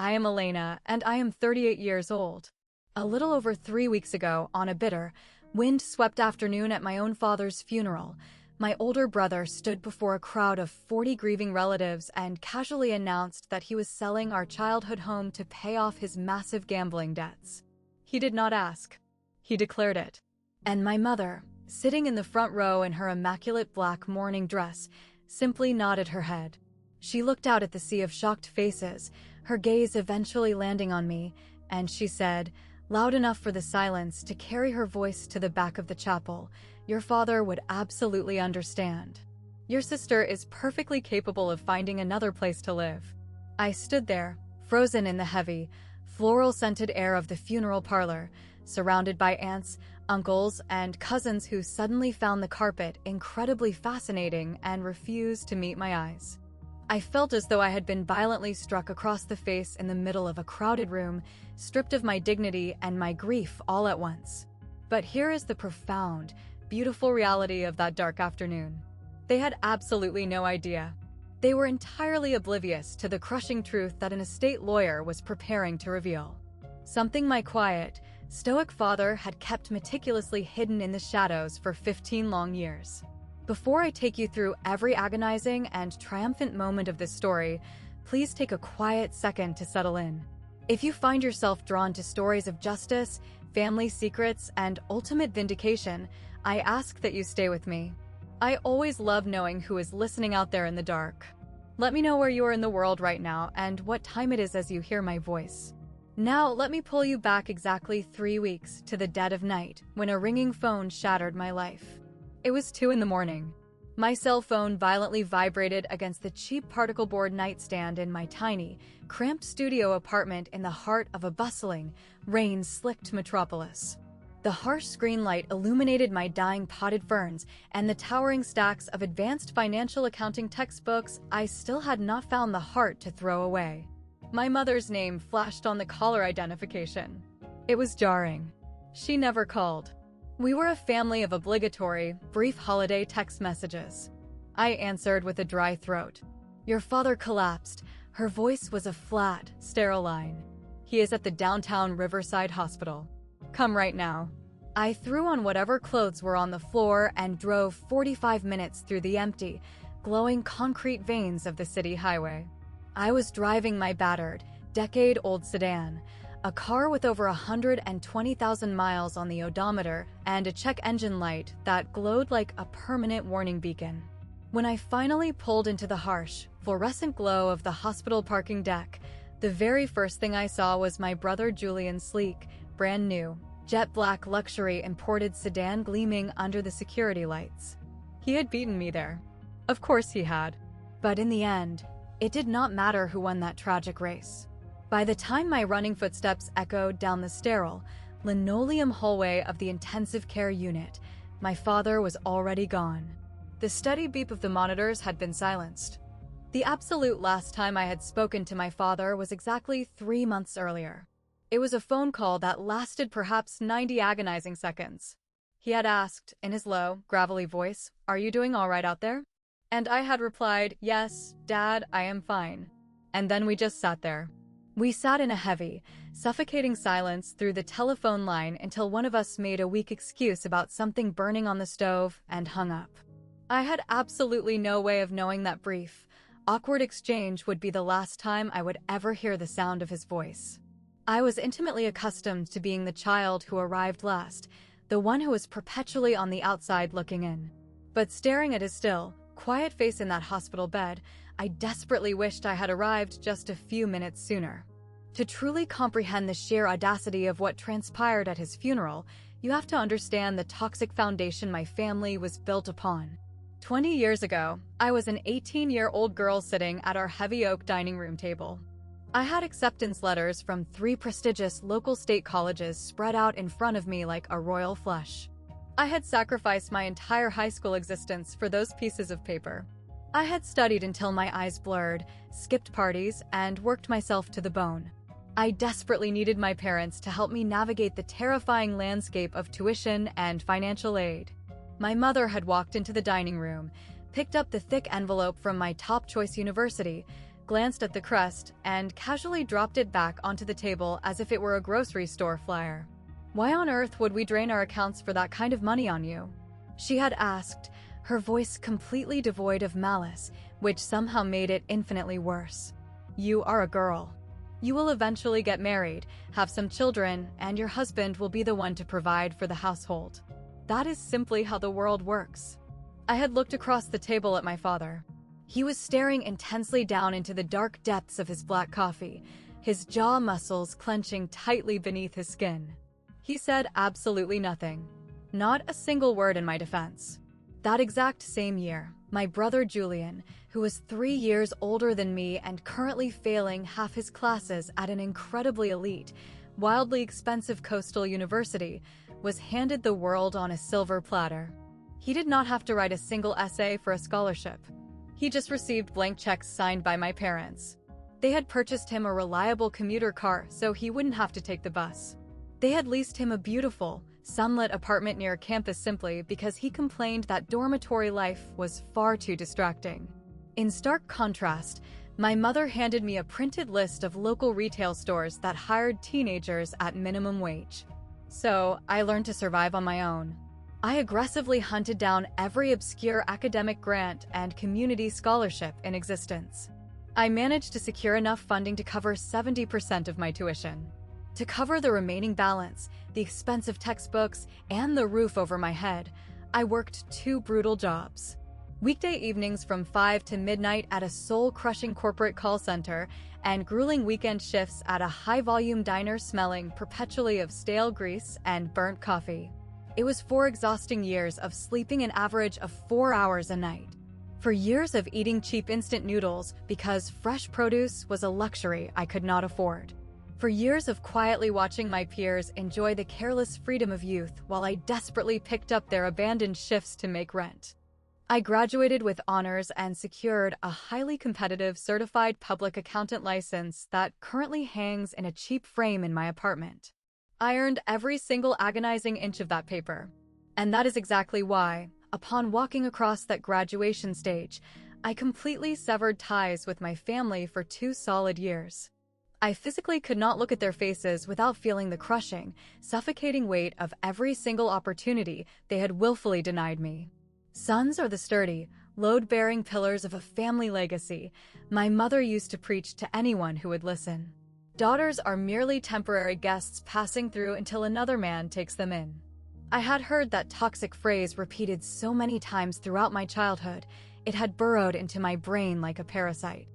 I am Elena, and I am 38 years old. A little over 3 weeks ago, on a bitter, wind-swept afternoon at my own father's funeral, my older brother stood before a crowd of 40 grieving relatives and casually announced that he was selling our childhood home to pay off his massive gambling debts. He did not ask. He declared it. And my mother, sitting in the front row in her immaculate black mourning dress, simply nodded her head. She looked out at the sea of shocked faces, her gaze eventually landing on me, and she said, loud enough for the silence to carry her voice to the back of the chapel, "Your father would absolutely understand. Your sister is perfectly capable of finding another place to live." I stood there, frozen in the heavy, floral-scented air of the funeral parlor, surrounded by aunts, uncles, and cousins who suddenly found the carpet incredibly fascinating and refused to meet my eyes. I felt as though I had been violently struck across the face in the middle of a crowded room, stripped of my dignity and my grief all at once. But here is the profound, beautiful reality of that dark afternoon. They had absolutely no idea. They were entirely oblivious to the crushing truth that an estate lawyer was preparing to reveal. Something my quiet, stoic father had kept meticulously hidden in the shadows for 15 long years. Before I take you through every agonizing and triumphant moment of this story, please take a quiet second to settle in. If you find yourself drawn to stories of justice, family secrets, and ultimate vindication, I ask that you stay with me. I always love knowing who is listening out there in the dark. Let me know where you are in the world right now and what time it is as you hear my voice. Now, let me pull you back exactly 3 weeks to the dead of night when a ringing phone shattered my life. It was 2 in the morning. My cell phone violently vibrated against the cheap particle board nightstand in my tiny, cramped studio apartment in the heart of a bustling, rain-slicked metropolis. The harsh screen light illuminated my dying potted ferns and the towering stacks of advanced financial accounting textbooks I still had not found the heart to throw away. My mother's name flashed on the caller identification. It was jarring. She never called. We were a family of obligatory, brief holiday text messages. I answered with a dry throat. Your father collapsed. Her voice was a flat, sterile line. He is at the downtown Riverside Hospital. Come right now. I threw on whatever clothes were on the floor and drove 45 minutes through the empty, glowing concrete veins of the city highway. I was driving my battered, decade-old sedan, a car with over 120,000 miles on the odometer and a check engine light that glowed like a permanent warning beacon. When I finally pulled into the harsh, fluorescent glow of the hospital parking deck, the very first thing I saw was my brother Julian's sleek, brand new, jet black luxury imported sedan gleaming under the security lights. He had beaten me there. Of course he had. But in the end, it did not matter who won that tragic race. By the time my running footsteps echoed down the sterile, linoleum hallway of the intensive care unit, my father was already gone. The steady beep of the monitors had been silenced. The absolute last time I had spoken to my father was exactly 3 months earlier. It was a phone call that lasted perhaps 90 agonizing seconds. He had asked, in his low, gravelly voice, "Are you doing all right out there?" And I had replied, "Yes, Dad, I am fine." And then we just sat there. We sat in a heavy, suffocating silence through the telephone line until one of us made a weak excuse about something burning on the stove and hung up. I had absolutely no way of knowing that brief, awkward exchange would be the last time I would ever hear the sound of his voice. I was intimately accustomed to being the child who arrived last, the one who was perpetually on the outside looking in. But staring at his still, quiet face in that hospital bed, I desperately wished I had arrived just a few minutes sooner. To truly comprehend the sheer audacity of what transpired at his funeral, you have to understand the toxic foundation my family was built upon. 20 years ago, I was an 18-year-old girl sitting at our heavy oak dining room table. I had acceptance letters from 3 prestigious local state colleges spread out in front of me like a royal flush. I had sacrificed my entire high school existence for those pieces of paper. I had studied until my eyes blurred, skipped parties, and worked myself to the bone. I desperately needed my parents to help me navigate the terrifying landscape of tuition and financial aid. My mother had walked into the dining room, picked up the thick envelope from my top choice university, glanced at the crest, and casually dropped it back onto the table as if it were a grocery store flyer. "Why on earth would we drain our accounts for that kind of money on you?" she had asked, her voice completely devoid of malice, which somehow made it infinitely worse. "You are a girl. You will eventually get married, have some children, and your husband will be the one to provide for the household. That is simply how the world works." I had looked across the table at my father. He was staring intensely down into the dark depths of his black coffee, his jaw muscles clenching tightly beneath his skin. He said absolutely nothing. Not a single word in my defense. That exact same year, my brother Julian, who was 3 years older than me and currently failing half his classes at an incredibly elite, wildly expensive coastal university, was handed the world on a silver platter. He did not have to write a single essay for a scholarship. He just received blank checks signed by my parents. They had purchased him a reliable commuter car so he wouldn't have to take the bus. They had leased him a beautiful, sunlit apartment near campus simply because he complained that dormitory life was far too distracting. In stark contrast, my mother handed me a printed list of local retail stores that hired teenagers at minimum wage. So, I learned to survive on my own. I aggressively hunted down every obscure academic grant and community scholarship in existence. I managed to secure enough funding to cover 70% of my tuition. To cover the remaining balance, the expensive textbooks, and the roof over my head, I worked 2 brutal jobs. Weekday evenings from 5 to midnight at a soul-crushing corporate call center, and grueling weekend shifts at a high-volume diner smelling perpetually of stale grease and burnt coffee. It was 4 exhausting years of sleeping an average of 4 hours a night. For years of eating cheap instant noodles because fresh produce was a luxury I could not afford. For years of quietly watching my peers enjoy the careless freedom of youth while I desperately picked up their abandoned shifts to make rent. I graduated with honors and secured a highly competitive certified public accountant license that currently hangs in a cheap frame in my apartment. I earned every single agonizing inch of that paper. And that is exactly why, upon walking across that graduation stage, I completely severed ties with my family for 2 solid years. I physically could not look at their faces without feeling the crushing, suffocating weight of every single opportunity they had willfully denied me. Sons are the sturdy, load-bearing pillars of a family legacy, my mother used to preach to anyone who would listen. Daughters are merely temporary guests passing through until another man takes them in. I had heard that toxic phrase repeated so many times throughout my childhood, it had burrowed into my brain like a parasite.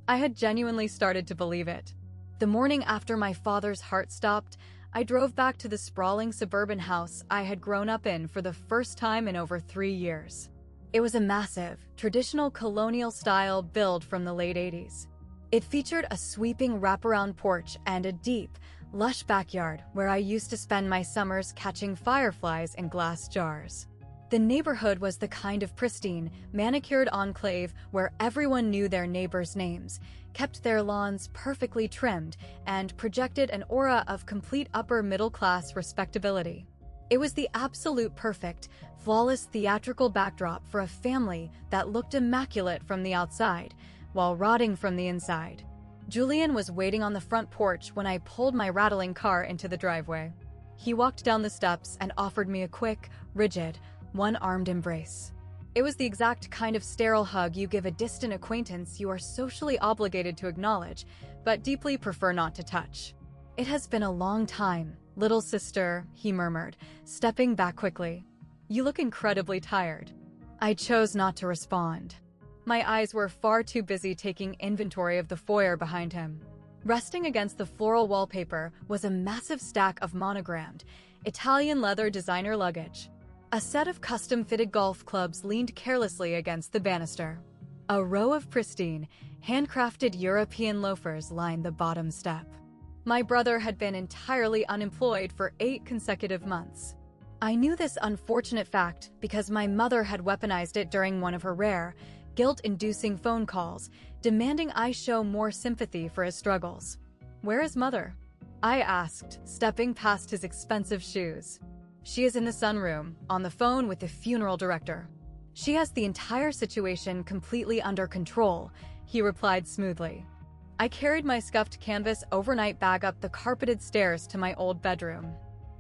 I had genuinely started to believe it. The morning after my father's heart stopped, I drove back to the sprawling suburban house I had grown up in for the first time in over 3 years. It was a massive, traditional colonial-style build from the late 80s. It featured a sweeping wraparound porch and a deep, lush backyard where I used to spend my summers catching fireflies in glass jars. The neighborhood was the kind of pristine, manicured enclave where everyone knew their neighbors' names, kept their lawns perfectly trimmed, and projected an aura of complete upper-middle-class respectability. It was the absolute perfect, flawless theatrical backdrop for a family that looked immaculate from the outside, while rotting from the inside. Julian was waiting on the front porch when I pulled my rattling car into the driveway. He walked down the steps and offered me a quick, rigid, one-armed embrace. It was the exact kind of sterile hug you give a distant acquaintance you are socially obligated to acknowledge, but deeply prefer not to touch. "It has been a long time, little sister," he murmured, stepping back quickly. "You look incredibly tired." I chose not to respond. My eyes were far too busy taking inventory of the foyer behind him. Resting against the floral wallpaper was a massive stack of monogrammed, Italian leather designer luggage. A set of custom-fitted golf clubs leaned carelessly against the banister. A row of pristine, handcrafted European loafers lined the bottom step. My brother had been entirely unemployed for 8 consecutive months. I knew this unfortunate fact because my mother had weaponized it during one of her rare, guilt-inducing phone calls, demanding I show more sympathy for his struggles. "Where is Mother?" I asked, stepping past his expensive shoes. "She is in the sunroom, on the phone with the funeral director. She has the entire situation completely under control," he replied smoothly. I carried my scuffed canvas overnight bag up the carpeted stairs to my old bedroom.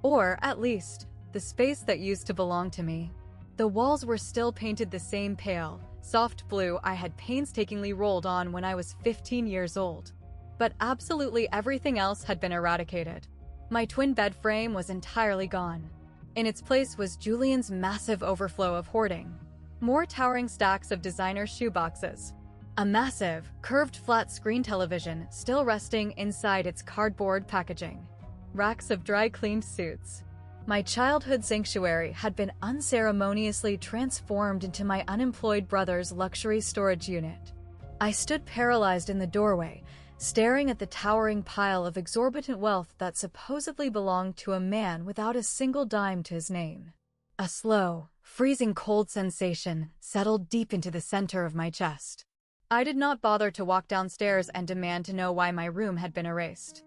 Or, at least, the space that used to belong to me. The walls were still painted the same pale, soft blue I had painstakingly rolled on when I was 15 years old. But absolutely everything else had been eradicated. My twin bed frame was entirely gone. In its place was Julian's massive overflow of hoarding. More towering stacks of designer shoeboxes. A massive, curved flat screen television still resting inside its cardboard packaging. Racks of dry-cleaned suits. My childhood sanctuary had been unceremoniously transformed into my unemployed brother's luxury storage unit. I stood paralyzed in the doorway, staring at the towering pile of exorbitant wealth that supposedly belonged to a man without a single dime to his name. A slow, freezing cold sensation settled deep into the center of my chest. I did not bother to walk downstairs and demand to know why my room had been erased.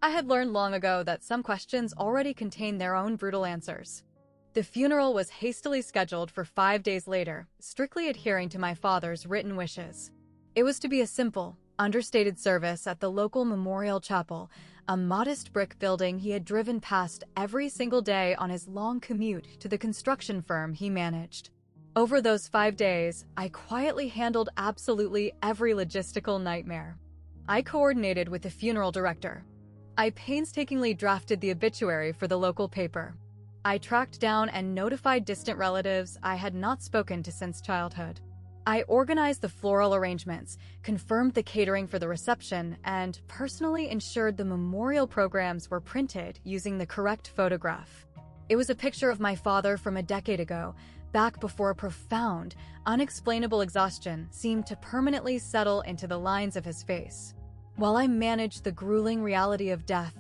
I had learned long ago that some questions already contained their own brutal answers. The funeral was hastily scheduled for 5 days later, strictly adhering to my father's written wishes. It was to be a simple, understated service at the local memorial chapel, a modest brick building he had driven past every single day on his long commute to the construction firm he managed. Over those 5 days, I quietly handled absolutely every logistical nightmare. I coordinated with the funeral director. I painstakingly drafted the obituary for the local paper. I tracked down and notified distant relatives I had not spoken to since childhood. I organized the floral arrangements, confirmed the catering for the reception, and personally ensured the memorial programs were printed using the correct photograph. It was a picture of my father from a decade ago, back before profound, unexplainable exhaustion seemed to permanently settle into the lines of his face. While I managed the grueling reality of death,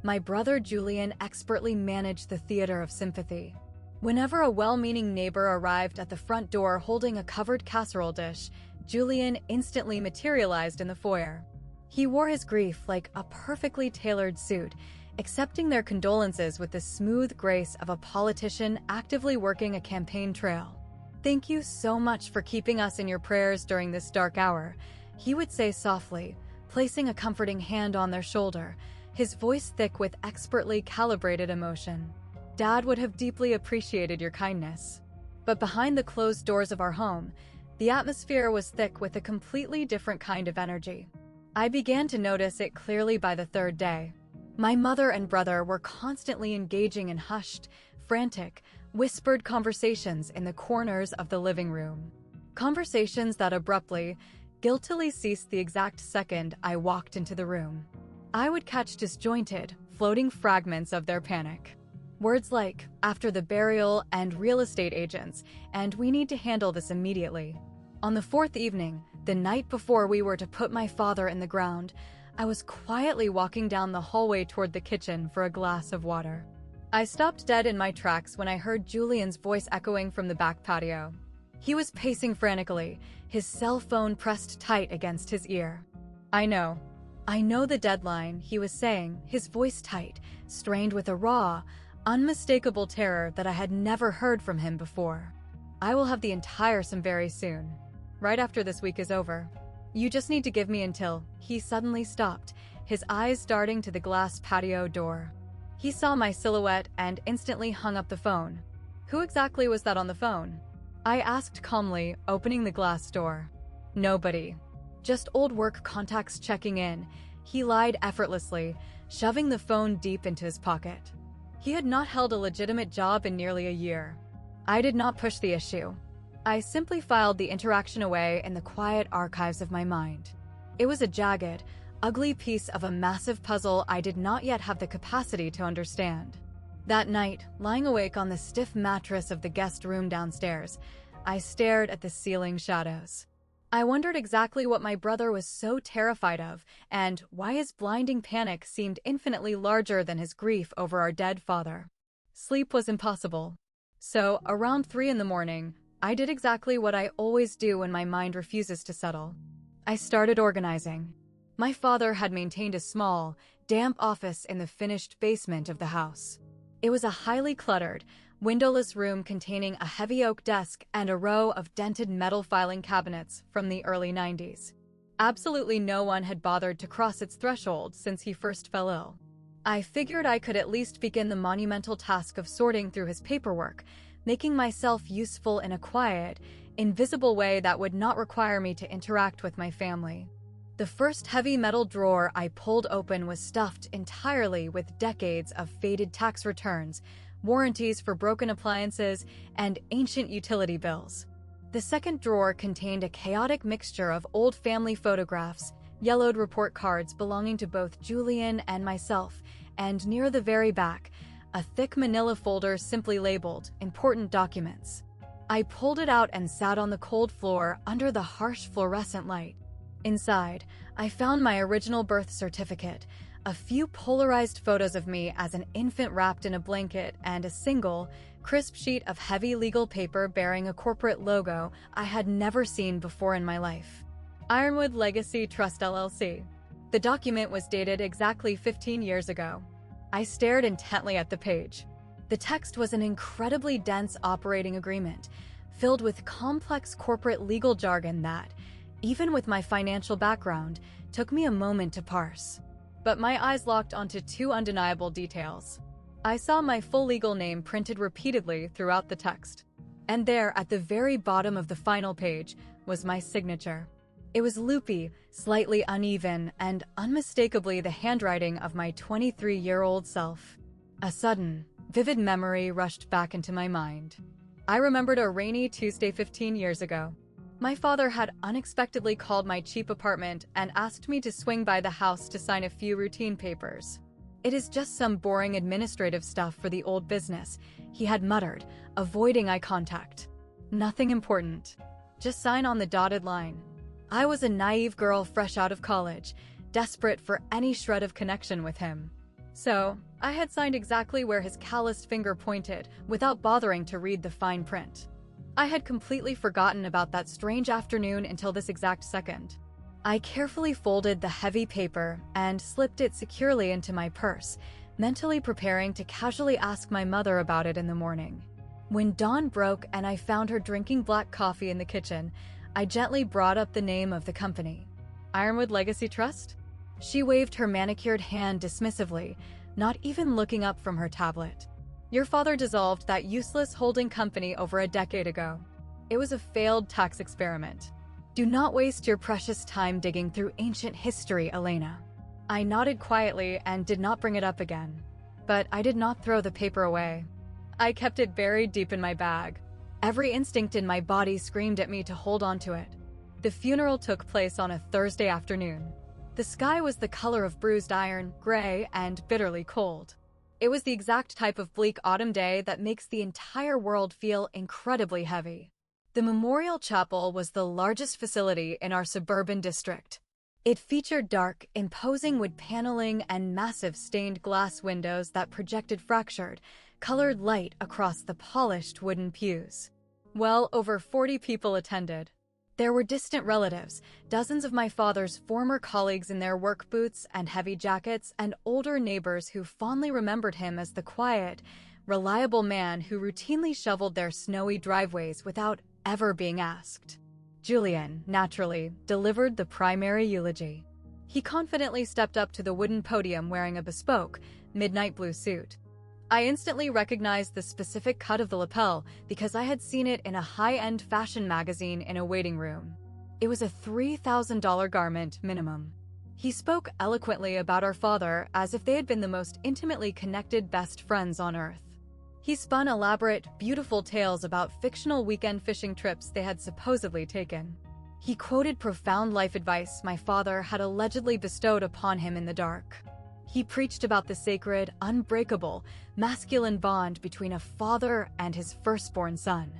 my brother Julian expertly managed the theater of sympathy. Whenever a well-meaning neighbor arrived at the front door holding a covered casserole dish, Julian instantly materialized in the foyer. He wore his grief like a perfectly tailored suit, accepting their condolences with the smooth grace of a politician actively working a campaign trail. "Thank you so much for keeping us in your prayers during this dark hour," he would say softly, placing a comforting hand on their shoulder, his voice thick with expertly calibrated emotion. "Dad would have deeply appreciated your kindness." But behind the closed doors of our home, the atmosphere was thick with a completely different kind of energy. I began to notice it clearly by the 3rd day. My mother and brother were constantly engaging in hushed, frantic, whispered conversations in the corners of the living room. Conversations that abruptly, guiltily ceased the exact second I walked into the room. I would catch disjointed, floating fragments of their panic. Words like, "after the burial," and "real estate agents," and "we need to handle this immediately." On the 4th evening, the night before we were to put my father in the ground, I was quietly walking down the hallway toward the kitchen for a glass of water. I stopped dead in my tracks when I heard Julian's voice echoing from the back patio. He was pacing frantically, his cell phone pressed tight against his ear. I know the deadline," he was saying, his voice tight, strained with a raw, unmistakable terror that I had never heard from him before. "I will have the entire sum very soon. Right after this week is over. You just need to give me until—" He suddenly stopped, his eyes darting to the glass patio door. He saw my silhouette and instantly hung up the phone. "Who exactly was that on the phone?" I asked calmly, opening the glass door. "Nobody. Just old work contacts checking in," he lied effortlessly, shoving the phone deep into his pocket. He had not held a legitimate job in nearly a year. I did not push the issue. I simply filed the interaction away in the quiet archives of my mind. It was a jagged, ugly piece of a massive puzzle I did not yet have the capacity to understand. That night, lying awake on the stiff mattress of the guest room downstairs, I stared at the ceiling shadows. I wondered exactly what my brother was so terrified of, and why his blinding panic seemed infinitely larger than his grief over our dead father. Sleep was impossible. So, around 3 in the morning, I did exactly what I always do when my mind refuses to settle. I started organizing. My father had maintained a small, damp office in the finished basement of the house. It was a highly cluttered, windowless room containing a heavy oak desk and a row of dented metal filing cabinets from the early 90s. Absolutely no one had bothered to cross its threshold since he first fell ill. I figured I could at least begin the monumental task of sorting through his paperwork, making myself useful in a quiet, invisible way that would not require me to interact with my family. The first heavy metal drawer I pulled open was stuffed entirely with decades of faded tax returns, warranties for broken appliances, and ancient utility bills. The second drawer contained a chaotic mixture of old family photographs, yellowed report cards belonging to both Julian and myself, and near the very back, a thick manila folder simply labeled "Important Documents." I pulled it out and sat on the cold floor under the harsh fluorescent light. Inside, I found my original birth certificate, a few polarized photos of me as an infant wrapped in a blanket, and a single, crisp sheet of heavy legal paper bearing a corporate logo I had never seen before in my life. Ironwood Legacy Trust LLC. The document was dated exactly 15 years ago. I stared intently at the page. The text was an incredibly dense operating agreement, filled with complex corporate legal jargon that, even with my financial background, took me a moment to parse. But my eyes locked onto two undeniable details. I saw my full legal name printed repeatedly throughout the text. And there, at the very bottom of the final page, was my signature. It was loopy, slightly uneven, and unmistakably the handwriting of my 23-year-old self. A sudden, vivid memory rushed back into my mind. I remembered a rainy Tuesday 15 years ago. My father had unexpectedly called my cheap apartment and asked me to swing by the house to sign a few routine papers. "It is just some boring administrative stuff for the old business," he had muttered, avoiding eye contact. "Nothing important. Just sign on the dotted line." I was a naive girl fresh out of college, desperate for any shred of connection with him. So, I had signed exactly where his calloused finger pointed, without bothering to read the fine print. I had completely forgotten about that strange afternoon until this exact second. I carefully folded the heavy paper and slipped it securely into my purse, mentally preparing to casually ask my mother about it in the morning. When dawn broke and I found her drinking black coffee in the kitchen, I gently brought up the name of the company. "Ironwood Legacy Trust?" She waved her manicured hand dismissively, not even looking up from her tablet. "Your father dissolved that useless holding company over a decade ago. It was a failed tax experiment. Do not waste your precious time digging through ancient history, Elena." I nodded quietly and did not bring it up again. But I did not throw the paper away. I kept it buried deep in my bag. Every instinct in my body screamed at me to hold on to it. The funeral took place on a Thursday afternoon. The sky was the color of bruised iron, gray, and bitterly cold. It was the exact type of bleak autumn day that makes the entire world feel incredibly heavy. The memorial chapel was the largest facility in our suburban district. It featured dark, imposing wood paneling and massive stained glass windows that projected fractured, colored light across the polished wooden pews. Well over 40 people attended. There were distant relatives, dozens of my father's former colleagues in their work boots and heavy jackets, and older neighbors who fondly remembered him as the quiet, reliable man who routinely shoveled their snowy driveways without ever being asked. Julian, naturally, delivered the primary eulogy. He confidently stepped up to the wooden podium wearing a bespoke, midnight blue suit. I instantly recognized the specific cut of the lapel because I had seen it in a high-end fashion magazine in a waiting room. It was a $3,000 garment minimum. He spoke eloquently about our father as if they had been the most intimately connected best friends on earth. He spun elaborate, beautiful tales about fictional weekend fishing trips they had supposedly taken. He quoted profound life advice my father had allegedly bestowed upon him in the dark. He preached about the sacred, unbreakable, masculine bond between a father and his firstborn son.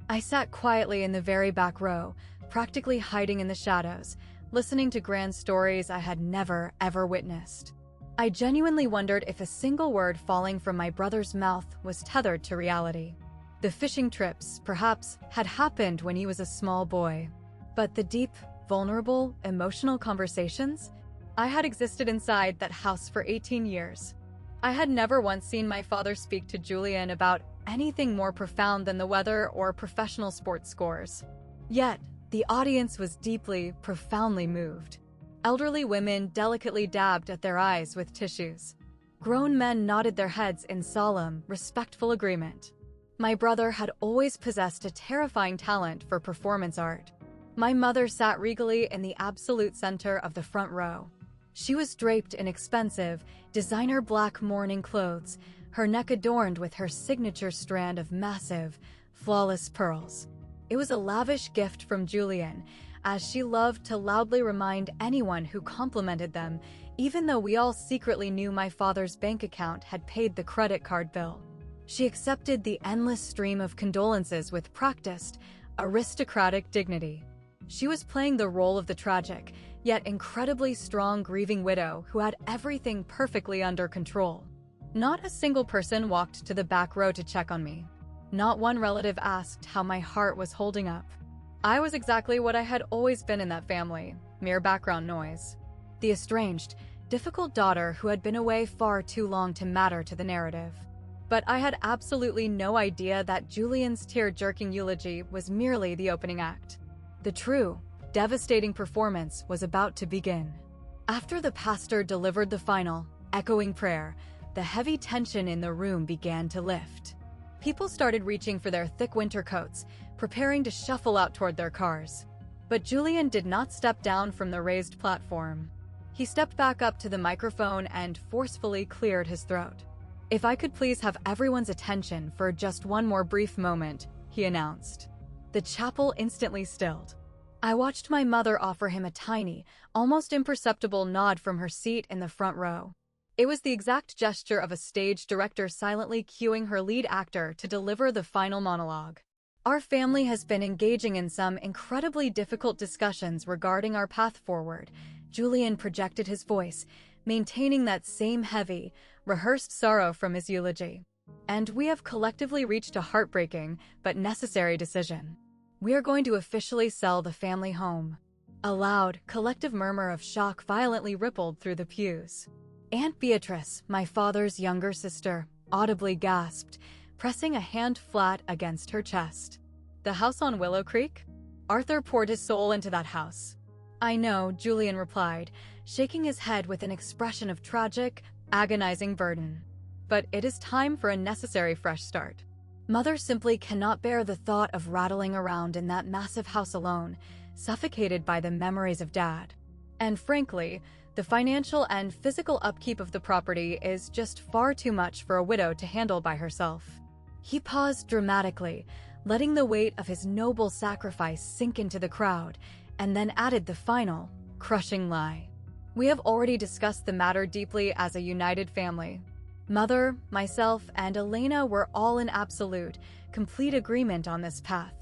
I sat quietly in the very back row, practically hiding in the shadows, listening to grand stories I had never, ever witnessed. I genuinely wondered if a single word falling from my brother's mouth was tethered to reality. The fishing trips, perhaps, had happened when he was a small boy. But the deep, vulnerable, emotional conversations? I had existed inside that house for 18 years. I had never once seen my father speak to Julian about anything more profound than the weather or professional sports scores. Yet, The audience was deeply, profoundly moved. Elderly women delicately dabbed at their eyes with tissues. Grown men nodded their heads in solemn, respectful agreement. My brother had always possessed a terrifying talent for performance art. My mother sat regally in the absolute center of the front row. She was draped in expensive, designer black mourning clothes, her neck adorned with her signature strand of massive, flawless pearls. It was a lavish gift from Julian, as she loved to loudly remind anyone who complimented them, even though we all secretly knew my father's bank account had paid the credit card bill. She accepted the endless stream of condolences with practiced, aristocratic dignity. She was playing the role of the tragic, yet incredibly strong grieving widow who had everything perfectly under control. Not a single person walked to the back row to check on me. Not one relative asked how my heart was holding up. I was exactly what I had always been in that family, mere background noise. The estranged, difficult daughter who had been away far too long to matter to the narrative. But I had absolutely no idea that Julian's tear-jerking eulogy was merely the opening act. The true, devastating performance was about to begin. After the pastor delivered the final, echoing prayer, the heavy tension in the room began to lift. People started reaching for their thick winter coats, preparing to shuffle out toward their cars. But Julian did not step down from the raised platform. He stepped back up to the microphone and forcefully cleared his throat. "If I could please have everyone's attention for just one more brief moment," he announced. The chapel instantly stilled. I watched my mother offer him a tiny, almost imperceptible nod from her seat in the front row. It was the exact gesture of a stage director silently cueing her lead actor to deliver the final monologue. Our family has been engaging in some incredibly difficult discussions regarding our path forward. Julian projected his voice, maintaining that same heavy, rehearsed sorrow from his eulogy. And we have collectively reached a heartbreaking but necessary decision. We are going to officially sell the family home. A loud, collective murmur of shock violently rippled through the pews. Aunt Beatrice, my father's younger sister, audibly gasped, pressing a hand flat against her chest. "The house on Willow Creek? Arthur poured his soul into that house." "I know," Julian replied, shaking his head with an expression of tragic, agonizing burden. "But it is time for a necessary fresh start. Mother simply cannot bear the thought of rattling around in that massive house alone, suffocated by the memories of Dad. And frankly, the financial and physical upkeep of the property is just far too much for a widow to handle by herself." He paused dramatically, letting the weight of his noble sacrifice sink into the crowd, and then added the final, crushing lie. "We have already discussed the matter deeply as a united family. Mother, myself, and Elena were all in absolute, complete agreement on this path."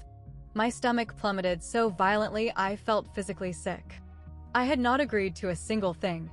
My stomach plummeted so violently I felt physically sick. I had not agreed to a single thing.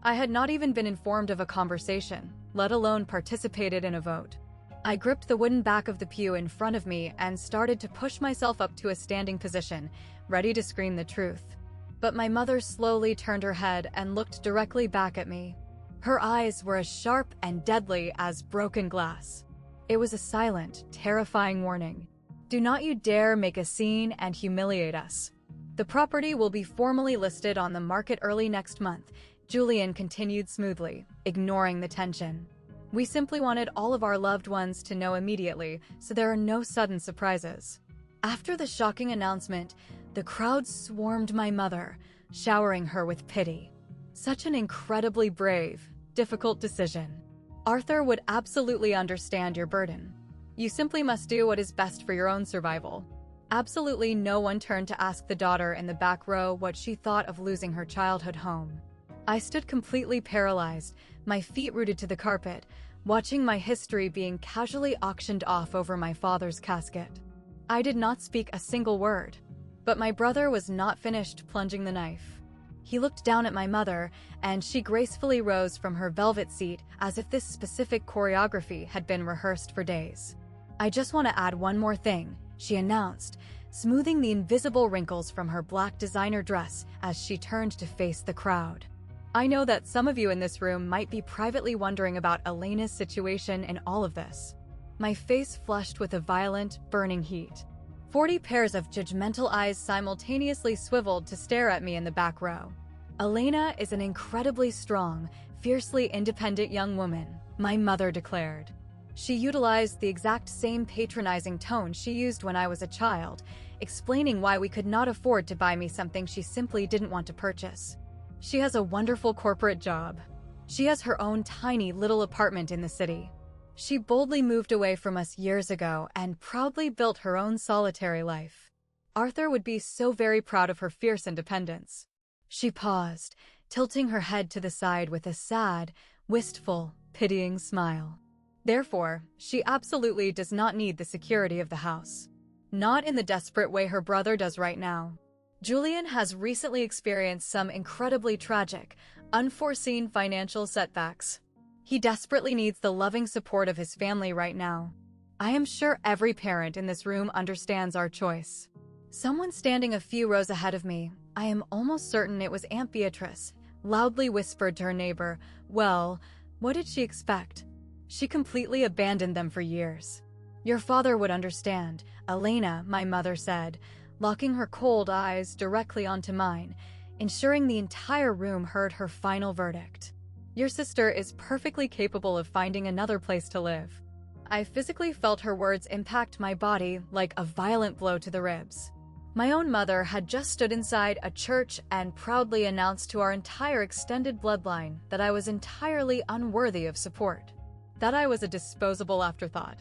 I had not even been informed of a conversation, let alone participated in a vote. I gripped the wooden back of the pew in front of me and started to push myself up to a standing position, ready to scream the truth. But my mother slowly turned her head and looked directly back at me. Her eyes were as sharp and deadly as broken glass. It was a silent, terrifying warning. "Do not you dare make a scene and humiliate us. The property will be formally listed on the market early next month," Julian continued smoothly, ignoring the tension. "We simply wanted all of our loved ones to know immediately, so there are no sudden surprises." After the shocking announcement, the crowd swarmed my mother, showering her with pity. Such an incredibly brave, difficult decision. "Arthur would absolutely understand your burden. You simply must do what is best for your own survival." Absolutely no one turned to ask the daughter in the back row what she thought of losing her childhood home. I stood completely paralyzed, my feet rooted to the carpet, watching my history being casually auctioned off over my father's casket. I did not speak a single word. But my brother was not finished plunging the knife. He looked down at my mother, and she gracefully rose from her velvet seat as if this specific choreography had been rehearsed for days. "I just want to add one more thing," she announced, smoothing the invisible wrinkles from her black designer dress as she turned to face the crowd. "I know that some of you in this room might be privately wondering about Elena's situation in all of this." My face flushed with a violent, burning heat. 40 pairs of judgmental eyes simultaneously swiveled to stare at me in the back row. Elena is an incredibly strong, fiercely independent young woman, my mother declared. She utilized the exact same patronizing tone she used when I was a child, explaining why we could not afford to buy me something she simply didn't want to purchase. She has a wonderful corporate job. She has her own tiny little apartment in the city. She boldly moved away from us years ago and proudly built her own solitary life. Arthur would be so very proud of her fierce independence. She paused, tilting her head to the side with a sad, wistful, pitying smile. Therefore, she absolutely does not need the security of the house. Not in the desperate way her brother does right now. Julian has recently experienced some incredibly tragic, unforeseen financial setbacks. He desperately needs the loving support of his family right now. I am sure every parent in this room understands our choice. Someone standing a few rows ahead of me, I am almost certain it was Aunt Beatrice, loudly whispered to her neighbor, "Well, what did she expect? She completely abandoned them for years." "Your father would understand," Elena, my mother said, locking her cold eyes directly onto mine, ensuring the entire room heard her final verdict. "Your sister is perfectly capable of finding another place to live." I physically felt her words impact my body like a violent blow to the ribs. My own mother had just stood inside a church and proudly announced to our entire extended bloodline that I was entirely unworthy of support. That I was a disposable afterthought.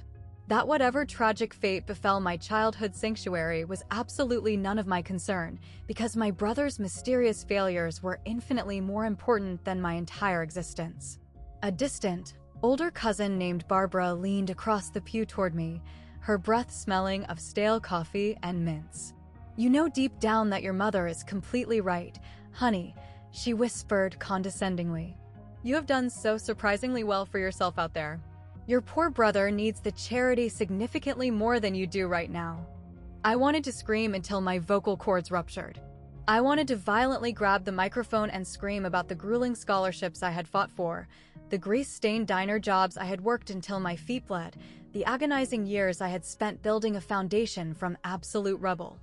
That whatever tragic fate befell my childhood sanctuary was absolutely none of my concern, because my brother's mysterious failures were infinitely more important than my entire existence. A distant, older cousin named Barbara leaned across the pew toward me, her breath smelling of stale coffee and mints. "You know deep down that your mother is completely right, honey," she whispered condescendingly. "You have done so surprisingly well for yourself out there. Your poor brother needs the charity significantly more than you do right now." I wanted to scream until my vocal cords ruptured. I wanted to violently grab the microphone and scream about the grueling scholarships I had fought for, the grease-stained diner jobs I had worked until my feet bled, the agonizing years I had spent building a foundation from absolute rubble,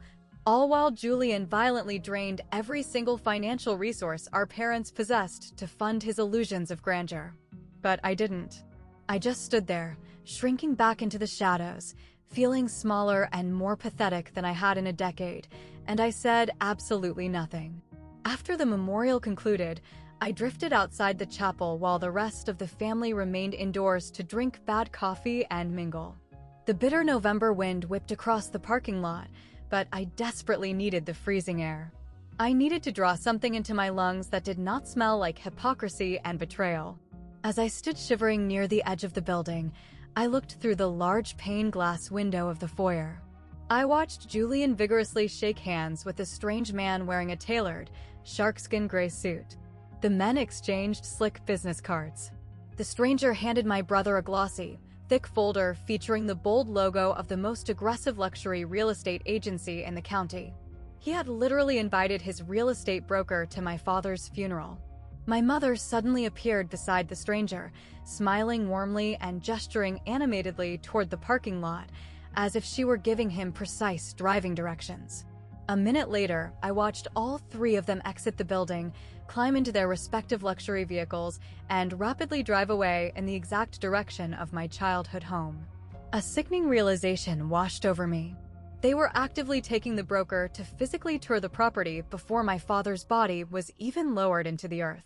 all while Julian violently drained every single financial resource our parents possessed to fund his illusions of grandeur. But I didn't. I just stood there, shrinking back into the shadows, feeling smaller and more pathetic than I had in a decade, and I said absolutely nothing. After the memorial concluded, I drifted outside the chapel while the rest of the family remained indoors to drink bad coffee and mingle. The bitter November wind whipped across the parking lot, but I desperately needed the freezing air. I needed to draw something into my lungs that did not smell like hypocrisy and betrayal. As I stood shivering near the edge of the building, I looked through the large pane glass window of the foyer. I watched Julian vigorously shake hands with a strange man wearing a tailored, sharkskin gray suit. The men exchanged slick business cards. The stranger handed my brother a glossy, thick folder featuring the bold logo of the most aggressive luxury real estate agency in the county. He had literally invited his real estate broker to my father's funeral. My mother suddenly appeared beside the stranger, smiling warmly and gesturing animatedly toward the parking lot, as if she were giving him precise driving directions. A minute later, I watched all three of them exit the building, climb into their respective luxury vehicles, and rapidly drive away in the exact direction of my childhood home. A sickening realization washed over me. They were actively taking the broker to physically tour the property before my father's body was even lowered into the earth.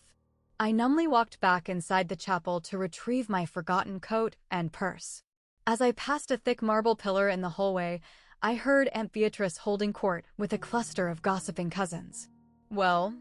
I numbly walked back inside the chapel to retrieve my forgotten coat and purse. As I passed a thick marble pillar in the hallway, I heard Aunt Beatrice holding court with a cluster of gossiping cousins. "Well,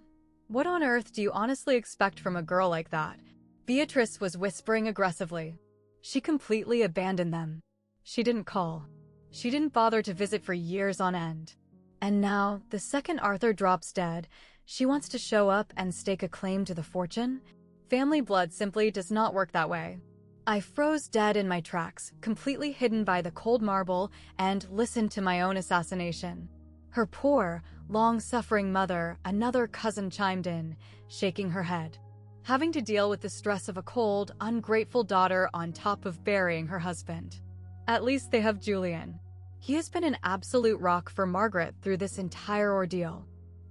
what on earth do you honestly expect from a girl like that?" Beatrice was whispering aggressively. "She completely abandoned them. She didn't call. She didn't bother to visit for years on end. And now, the second Arthur drops dead, she wants to show up and stake a claim to the fortune? Family blood simply does not work that way." I froze dead in my tracks, completely hidden by the cold marble, and listened to my own assassination. Her poor, long-suffering mother, another cousin, chimed in, shaking her head. Having to deal with the stress of a cold, ungrateful daughter on top of burying her husband. "At least they have Julian. He has been an absolute rock for Margaret through this entire ordeal.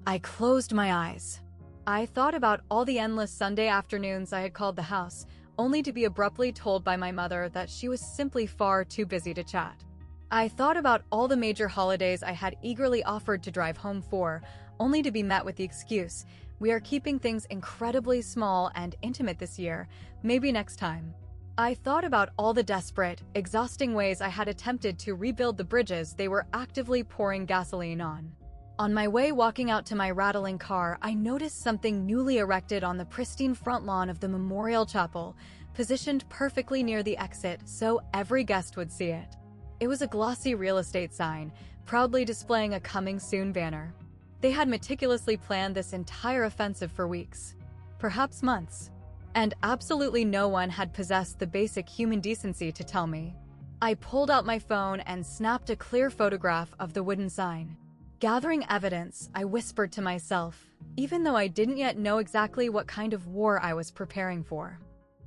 I closed my eyes. I thought about all the endless Sunday afternoons I had called the house, only to be abruptly told by my mother that she was simply far too busy to chat. I thought about all the major holidays I had eagerly offered to drive home for, only to be met with the excuse, "We are keeping things incredibly small and intimate this year, maybe next time." I thought about all the desperate, exhausting ways I had attempted to rebuild the bridges they were actively pouring gasoline on. On my way walking out to my rattling car, I noticed something newly erected on the pristine front lawn of the Memorial Chapel, positioned perfectly near the exit so every guest would see it. It was a glossy real estate sign, proudly displaying a "Coming Soon" banner. They had meticulously planned this entire offensive for weeks, perhaps months, and absolutely no one had possessed the basic human decency to tell me. I pulled out my phone and snapped a clear photograph of the wooden sign. Gathering evidence, I whispered to myself, even though I didn't yet know exactly what kind of war I was preparing for.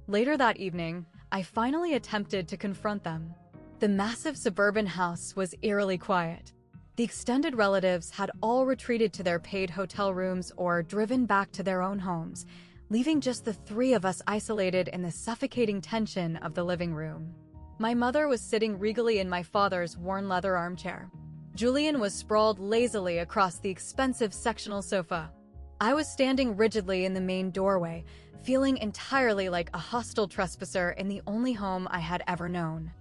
Later that evening, I finally attempted to confront them. The massive suburban house was eerily quiet. The extended relatives had all retreated to their paid hotel rooms or driven back to their own homes, leaving just the three of us isolated in the suffocating tension of the living room. My mother was sitting regally in my father's worn leather armchair. Julian was sprawled lazily across the expensive sectional sofa. I was standing rigidly in the main doorway, feeling entirely like a hostile trespasser in the only home I had ever known.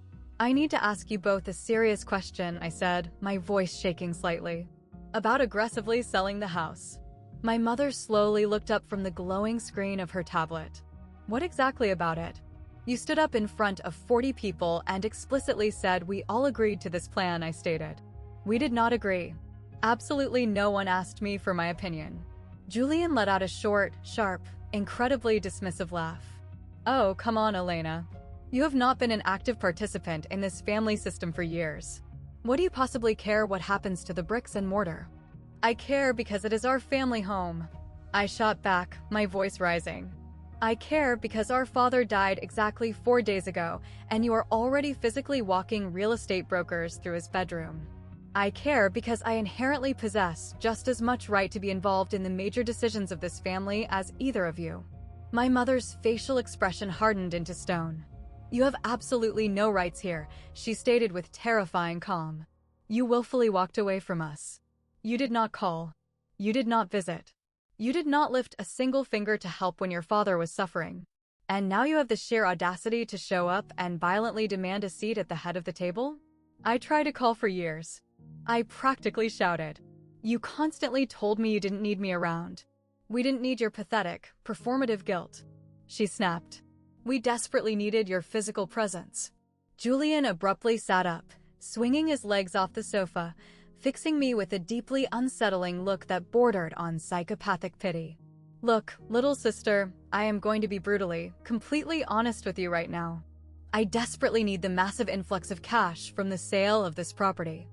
"I need to ask you both a serious question," I said, my voice shaking slightly. "About aggressively selling the house." My mother slowly looked up from the glowing screen of her tablet. "What exactly about it? You stood up in front of 40 people and explicitly said we all agreed to this plan," I stated. "We did not agree. Absolutely no one asked me for my opinion." Julian let out a short, sharp, incredibly dismissive laugh. "Oh, come on, Elena. You have not been an active participant in this family system for years. What do you possibly care what happens to the bricks and mortar?" "I care because it is our family home," I shot back, my voice rising. "I care because our father died exactly 4 days ago, and you are already physically walking real estate brokers through his bedroom. I care because I inherently possess just as much right to be involved in the major decisions of this family as either of you." My mother's facial expression hardened into stone. "You have absolutely no rights here," she stated with terrifying calm. "You willfully walked away from us. You did not call. You did not visit. You did not lift a single finger to help when your father was suffering. And now you have the sheer audacity to show up and violently demand a seat at the head of the table? I tried to call for years. I practically shouted. You constantly told me you didn't need me around. We didn't need your pathetic, performative guilt." She snapped. "We desperately needed your physical presence." Julian abruptly sat up, swinging his legs off the sofa, fixing me with a deeply unsettling look that bordered on psychopathic pity. "Look, little sister, I am going to be brutally, completely honest with you right now. I desperately need the massive influx of cash from the sale of this property.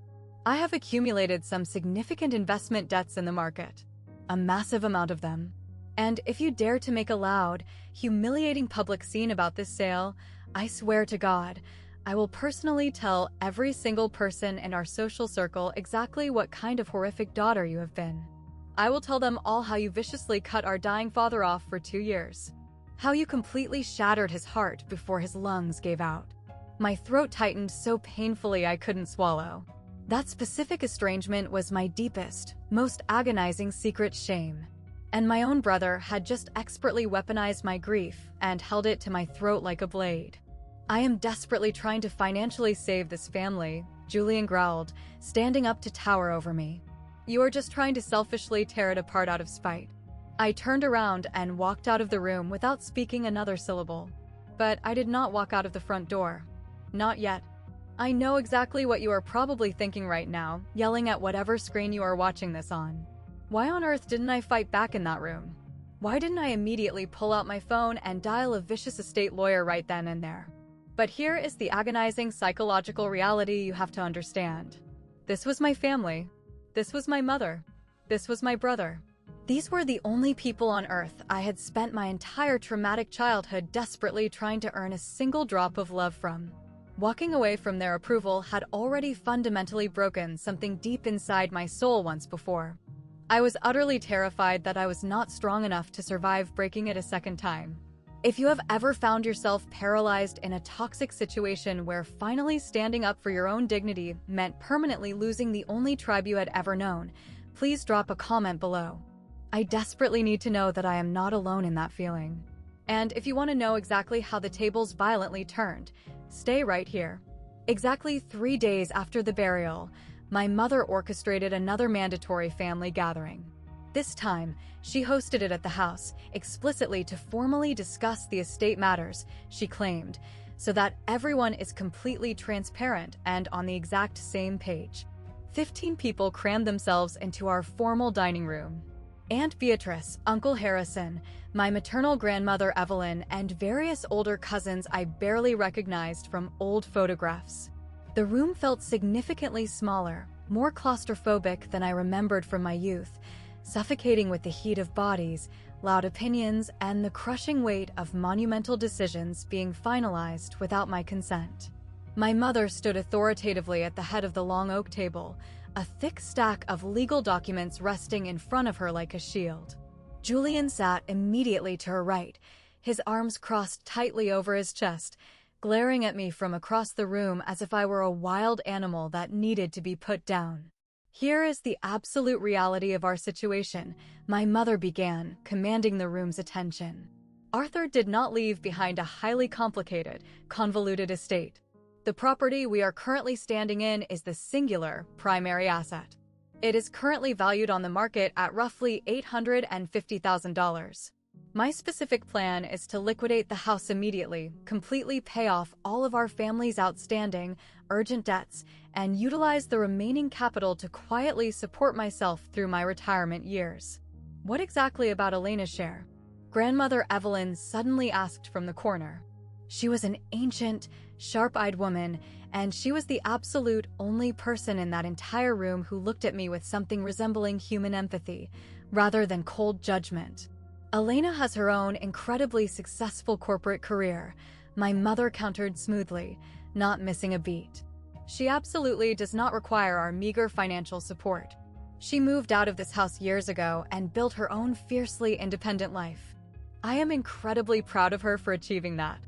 I have accumulated some significant investment debts in the market, a massive amount of them. And if you dare to make a loud, humiliating public scene about this sale, I swear to God, I will personally tell every single person in our social circle exactly what kind of horrific daughter you have been. I will tell them all how you viciously cut our dying father off for 2 years. How you completely shattered his heart before his lungs gave out." My throat tightened so painfully I couldn't swallow. That specific estrangement was my deepest, most agonizing secret shame. And my own brother had just expertly weaponized my grief and held it to my throat like a blade. "I am desperately trying to financially save this family," Julian growled, standing up to tower over me. "You are just trying to selfishly tear it apart out of spite." I turned around and walked out of the room without speaking another syllable. But I did not walk out of the front door. Not yet. I know exactly what you are probably thinking right now, yelling at whatever screen you are watching this on. Why on earth didn't I fight back in that room? Why didn't I immediately pull out my phone and dial a vicious estate lawyer right then and there? But here is the agonizing psychological reality you have to understand. This was my family. This was my mother. This was my brother. These were the only people on earth I had spent my entire traumatic childhood desperately trying to earn a single drop of love from. Walking away from their approval had already fundamentally broken something deep inside my soul once before. I was utterly terrified that I was not strong enough to survive breaking it a second time. If you have ever found yourself paralyzed in a toxic situation where finally standing up for your own dignity meant permanently losing the only tribe you had ever known, please drop a comment below. I desperately need to know that I am not alone in that feeling. And if you want to know exactly how the tables violently turned, stay right here. Exactly 3 days after the burial, my mother orchestrated another mandatory family gathering. This time, she hosted it at the house, explicitly to formally discuss the estate matters, she claimed, so that everyone is completely transparent and on the exact same page. 15 people crammed themselves into our formal dining room. Aunt Beatrice, Uncle Harrison, my maternal grandmother Evelyn, and various older cousins I barely recognized from old photographs. The room felt significantly smaller, more claustrophobic than I remembered from my youth, suffocating with the heat of bodies, loud opinions, and the crushing weight of monumental decisions being finalized without my consent. My mother stood authoritatively at the head of the long oak table, a thick stack of legal documents resting in front of her like a shield. Julian sat immediately to her right, his arms crossed tightly over his chest, glaring at me from across the room as if I were a wild animal that needed to be put down. Here is the absolute reality of our situation, my mother began, commanding the room's attention. Arthur did not leave behind a highly complicated, convoluted estate. The property we are currently standing in is the singular primary asset. It is currently valued on the market at roughly $850,000. My specific plan is to liquidate the house immediately, completely pay off all of our family's outstanding, urgent debts, and utilize the remaining capital to quietly support myself through my retirement years. What exactly about Elena's share? Grandmother Evelyn suddenly asked from the corner. She was an ancient, sharp-eyed woman, and she was the absolute only person in that entire room who looked at me with something resembling human empathy, rather than cold judgment. Elena has her own incredibly successful corporate career, my mother countered smoothly, not missing a beat. She absolutely does not require our meager financial support. She moved out of this house years ago and built her own fiercely independent life. I am incredibly proud of her for achieving that.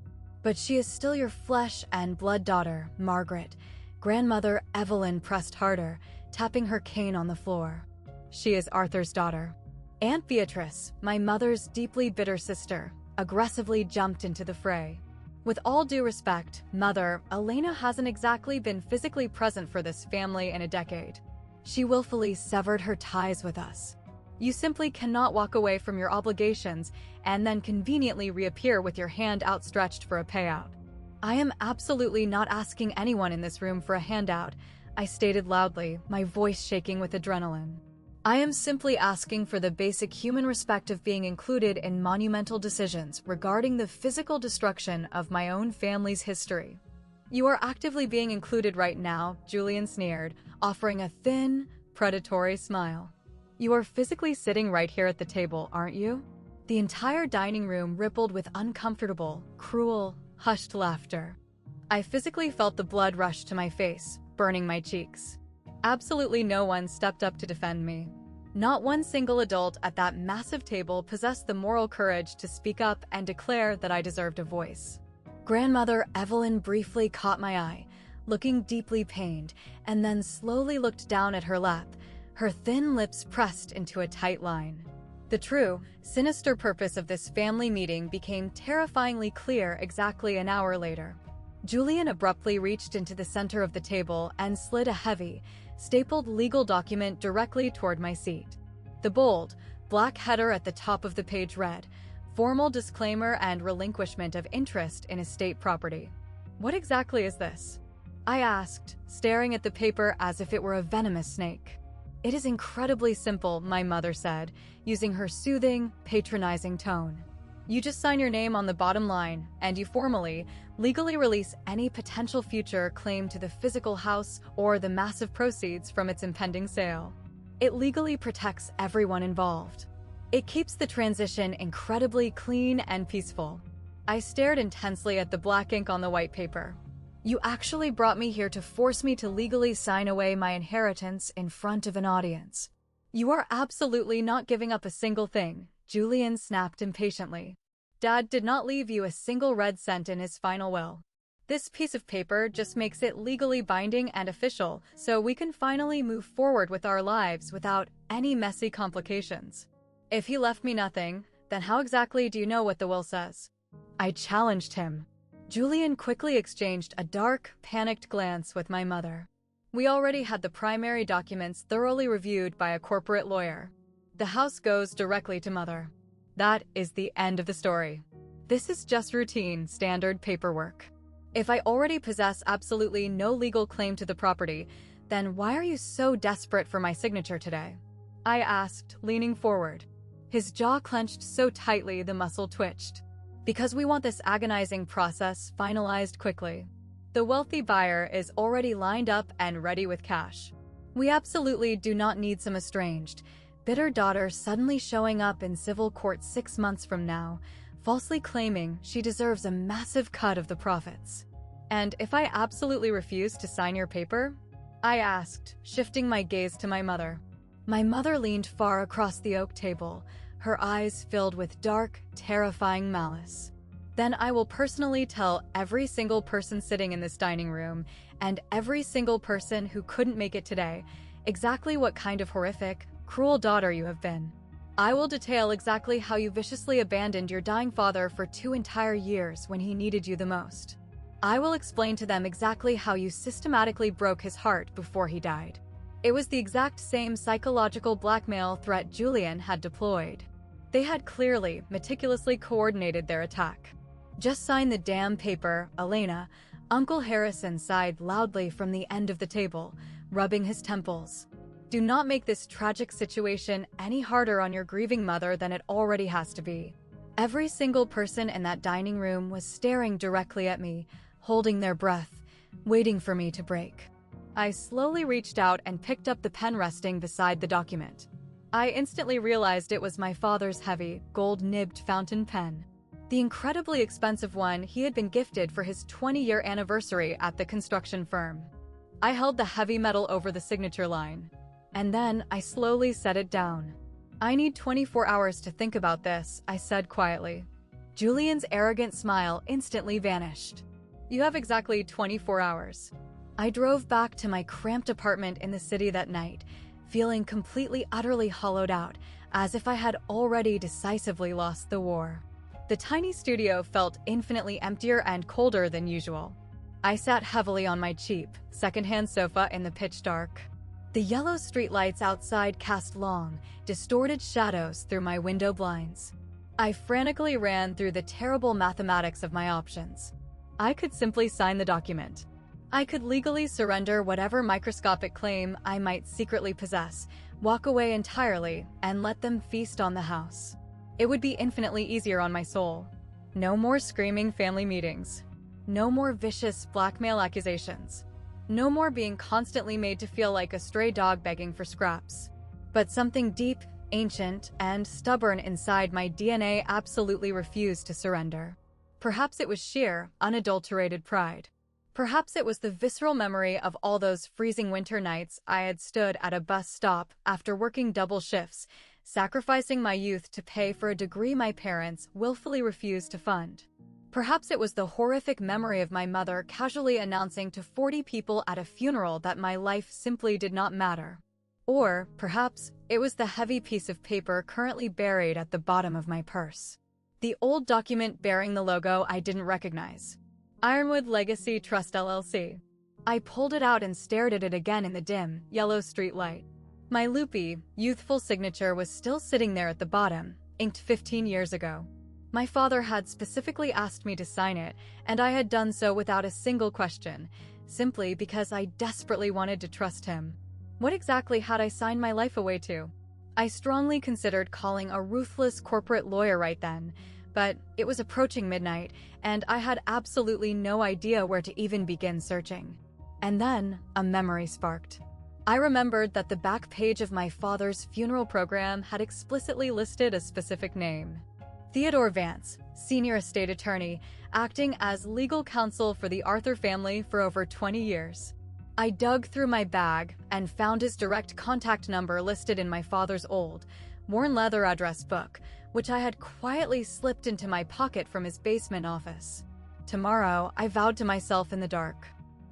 But she is still your flesh and blood daughter, Margaret. Grandmother Evelyn pressed harder, tapping her cane on the floor. She is Arthur's daughter. Aunt Beatrice, my mother's deeply bitter sister, aggressively jumped into the fray. With all due respect, Mother, Elena hasn't exactly been physically present for this family in a decade. She willfully severed her ties with us. You simply cannot walk away from your obligations and then conveniently reappear with your hand outstretched for a payout. I am absolutely not asking anyone in this room for a handout, I stated loudly, my voice shaking with adrenaline. I am simply asking for the basic human respect of being included in monumental decisions regarding the physical destruction of my own family's history. You are actively being included right now, Julian sneered, offering a thin, predatory smile. You are physically sitting right here at the table, aren't you? The entire dining room rippled with uncomfortable, cruel, hushed laughter. I physically felt the blood rush to my face, burning my cheeks. Absolutely no one stepped up to defend me. Not one single adult at that massive table possessed the moral courage to speak up and declare that I deserved a voice. Grandmother Evelyn briefly caught my eye, looking deeply pained, and then slowly looked down at her lap, her thin lips pressed into a tight line. The true, sinister purpose of this family meeting became terrifyingly clear exactly an hour later. Julian abruptly reached into the center of the table and slid a heavy, stapled legal document directly toward my seat. The bold, black header at the top of the page read, "Formal disclaimer and relinquishment of interest in estate property." What exactly is this? I asked, staring at the paper as if it were a venomous snake. It is incredibly simple, my mother said, using her soothing, patronizing tone. You just sign your name on the bottom line, and you formally, legally release any potential future claim to the physical house or the massive proceeds from its impending sale. It legally protects everyone involved. It keeps the transition incredibly clean and peaceful. I stared intensely at the black ink on the white paper. You actually brought me here to force me to legally sign away my inheritance in front of an audience. You are absolutely not giving up a single thing, Julian snapped impatiently. Dad did not leave you a single red cent in his final will. This piece of paper just makes it legally binding and official, so we can finally move forward with our lives without any messy complications. If he left me nothing, then how exactly do you know what the will says? I challenged him. Julian quickly exchanged a dark, panicked glance with my mother. We already had the primary documents thoroughly reviewed by a corporate lawyer. The house goes directly to Mother. That is the end of the story. This is just routine, standard paperwork. If I already possess absolutely no legal claim to the property, then why are you so desperate for my signature today? I asked, leaning forward. His jaw clenched so tightly the muscle twitched. Because we want this agonizing process finalized quickly. The wealthy buyer is already lined up and ready with cash. We absolutely do not need some estranged, bitter daughter suddenly showing up in civil court 6 months from now, falsely claiming she deserves a massive cut of the profits. And if I absolutely refuse to sign your paper? I asked, shifting my gaze to my mother. My mother leaned far across the oak table, her eyes filled with dark, terrifying malice. Then I will personally tell every single person sitting in this dining room, and every single person who couldn't make it today, exactly what kind of horrific, cruel daughter you have been. I will detail exactly how you viciously abandoned your dying father for 2 entire years when he needed you the most. I will explain to them exactly how you systematically broke his heart before he died. It was the exact same psychological blackmail threat Julian had deployed. They had clearly, meticulously coordinated their attack. Just sign the damn paper, Elena. Uncle Harrison sighed loudly from the end of the table, rubbing his temples. Do not make this tragic situation any harder on your grieving mother than it already has to be. Every single person in that dining room was staring directly at me, holding their breath, waiting for me to break. I slowly reached out and picked up the pen resting beside the document. I instantly realized it was my father's heavy, gold-nibbed fountain pen. The incredibly expensive one he had been gifted for his 20-year anniversary at the construction firm. I held the heavy metal over the signature line. And then I slowly set it down. I need 24 hours to think about this, I said quietly. Julian's arrogant smile instantly vanished. You have exactly 24 hours. I drove back to my cramped apartment in the city that night, feeling completely utterly hollowed out, as if I had already decisively lost the war. The tiny studio felt infinitely emptier and colder than usual. I sat heavily on my cheap, secondhand sofa in the pitch dark. The yellow streetlights outside cast long, distorted shadows through my window blinds. I frantically ran through the terrible mathematics of my options. I could simply sign the document. I could legally surrender whatever microscopic claim I might secretly possess, walk away entirely, and let them feast on the house. It would be infinitely easier on my soul. No more screaming family meetings. No more vicious blackmail accusations. No more being constantly made to feel like a stray dog begging for scraps. But something deep, ancient, and stubborn inside my DNA absolutely refused to surrender. Perhaps it was sheer, unadulterated pride. Perhaps it was the visceral memory of all those freezing winter nights I had stood at a bus stop after working double shifts, sacrificing my youth to pay for a degree my parents willfully refused to fund. Perhaps it was the horrific memory of my mother casually announcing to 40 people at a funeral that my life simply did not matter. Or, perhaps, it was the heavy piece of paper currently buried at the bottom of my purse. The old document bearing the logo I didn't recognize. Ironwood Legacy Trust LLC. I pulled it out and stared at it again in the dim, yellow street light. My loopy, youthful signature was still sitting there at the bottom, inked 15 years ago. My father had specifically asked me to sign it, and I had done so without a single question, simply because I desperately wanted to trust him. What exactly had I signed my life away to? I strongly considered calling a ruthless corporate lawyer right then, but it was approaching midnight, and I had absolutely no idea where to even begin searching. And then, a memory sparked. I remembered that the back page of my father's funeral program had explicitly listed a specific name. Theodore Vance, senior estate attorney, acting as legal counsel for the Arthur family for over 20 years. I dug through my bag and found his direct contact number listed in my father's old, worn leather address book, which I had quietly slipped into my pocket from his basement office. Tomorrow, I vowed to myself in the dark.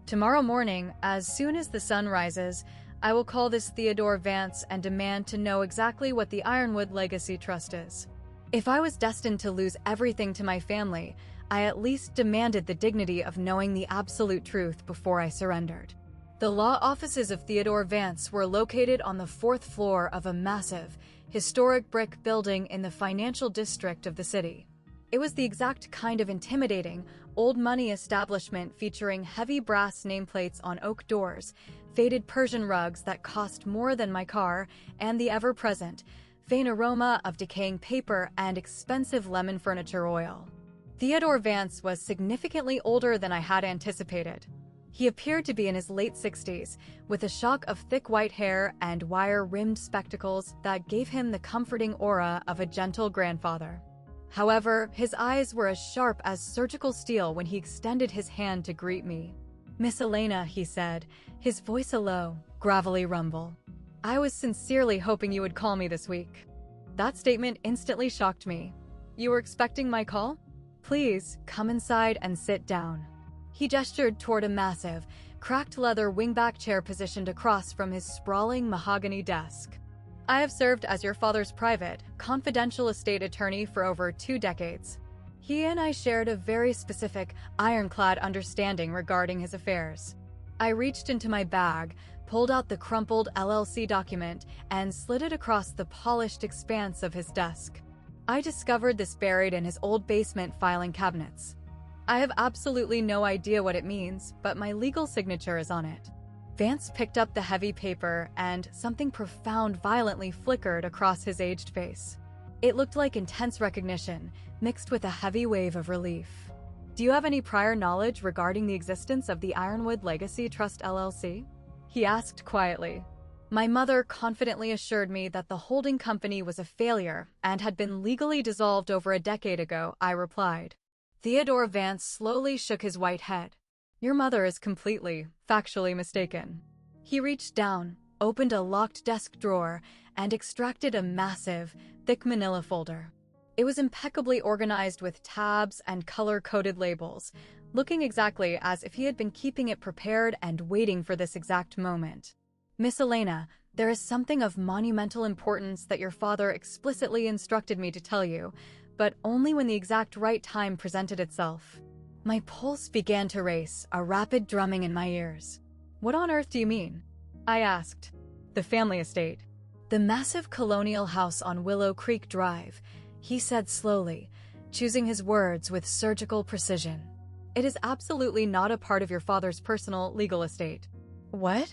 Tomorrow morning, as soon as the sun rises, I will call this Theodore Vance and demand to know exactly what the Ironwood Legacy Trust is. If I was destined to lose everything to my family, I at least demanded the dignity of knowing the absolute truth before I surrendered. The law offices of Theodore Vance were located on the 4th floor of a massive, historic brick building in the financial district of the city. It was the exact kind of intimidating, old-money establishment featuring heavy brass nameplates on oak doors, faded Persian rugs that cost more than my car, and the ever-present, faint aroma of decaying paper and expensive lemon furniture oil. Theodore Vance was significantly older than I had anticipated. He appeared to be in his late 60s, with a shock of thick white hair and wire-rimmed spectacles that gave him the comforting aura of a gentle grandfather. However, his eyes were as sharp as surgical steel when he extended his hand to greet me. "Miss Elena," he said, his voice a low, gravelly rumble. "I was sincerely hoping you would call me this week." That statement instantly shocked me. "You were expecting my call? Please, come inside and sit down." He gestured toward a massive, cracked leather wingback chair positioned across from his sprawling mahogany desk. "I have served as your father's private, confidential estate attorney for over 2 decades. He and I shared a very specific, ironclad understanding regarding his affairs." I reached into my bag, pulled out the crumpled LLC document, and slid it across the polished expanse of his desk. I discovered this buried in his old basement filing cabinets. I have absolutely no idea what it means, but my legal signature is on it. Vance picked up the heavy paper, and something profound violently flickered across his aged face. It looked like intense recognition, mixed with a heavy wave of relief. "Do you have any prior knowledge regarding the existence of the Ironwood Legacy Trust LLC?" he asked quietly. My mother confidently assured me that the holding company was a failure and had been legally dissolved over a decade ago, I replied. Theodore Vance slowly shook his white head. "Your mother is completely, factually mistaken." He reached down, opened a locked desk drawer, and extracted a massive, thick manila folder. It was impeccably organized with tabs and color-coded labels, looking exactly as if he had been keeping it prepared and waiting for this exact moment. "Miss Elena, there is something of monumental importance that your father explicitly instructed me to tell you, but only when the exact right time presented itself." My pulse began to race, a rapid drumming in my ears. "What on earth do you mean?" I asked. "The family estate. The massive colonial house on Willow Creek Drive," he said slowly, choosing his words with surgical precision. "It is absolutely not a part of your father's personal legal estate." "What?"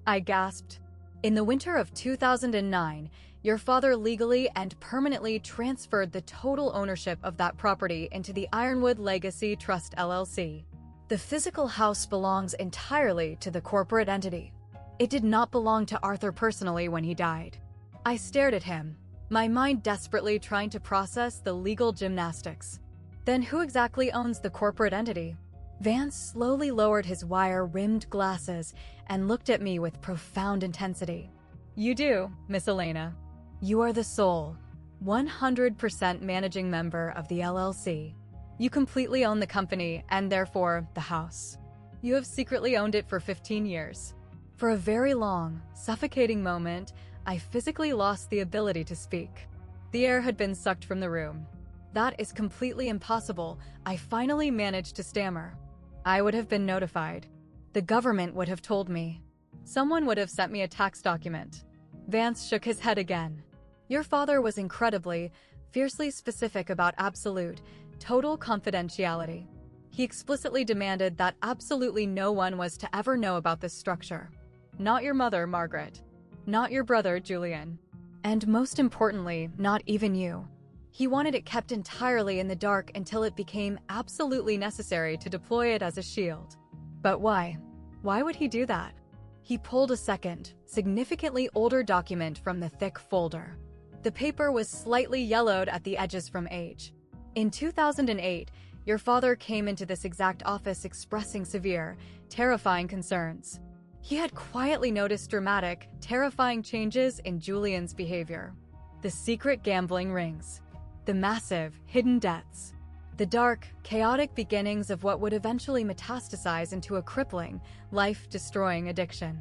I gasped. "In the winter of 2009, your father legally and permanently transferred the total ownership of that property into the Ironwood Legacy Trust LLC. The physical house belongs entirely to the corporate entity. It did not belong to Arthur personally when he died." I stared at him, my mind desperately trying to process the legal gymnastics. "Then who exactly owns the corporate entity?" Vance slowly lowered his wire-rimmed glasses and looked at me with profound intensity. "You do, Miss Elena. You are the sole, 100% managing member of the LLC. You completely own the company and therefore the house. You have secretly owned it for 15 years. For a very long, suffocating moment, I physically lost the ability to speak. The air had been sucked from the room. "That is completely impossible," I finally managed to stammer. "I would have been notified. The government would have told me. Someone would have sent me a tax document." Vance shook his head again. "Your father was incredibly, fiercely specific about absolute, total confidentiality. He explicitly demanded that absolutely no one was to ever know about this structure. Not your mother, Margaret. Not your brother, Julian. And most importantly, not even you. He wanted it kept entirely in the dark until it became absolutely necessary to deploy it as a shield." "But why? Why would he do that?" He pulled a second, significantly older document from the thick folder. The paper was slightly yellowed at the edges from age. In 2008, your father came into this exact office expressing severe, terrifying concerns. He had quietly noticed dramatic, terrifying changes in Julian's behavior. The secret gambling rings. The massive, hidden debts. The dark, chaotic beginnings of what would eventually metastasize into a crippling, life-destroying addiction.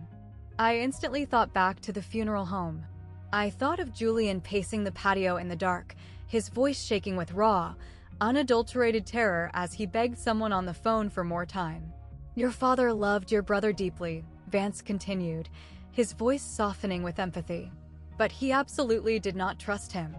I instantly thought back to the funeral home. I thought of Julian pacing the patio in the dark, his voice shaking with raw, unadulterated terror as he begged someone on the phone for more time. Your father loved your brother deeply, Vance continued, his voice softening with empathy. But he absolutely did not trust him.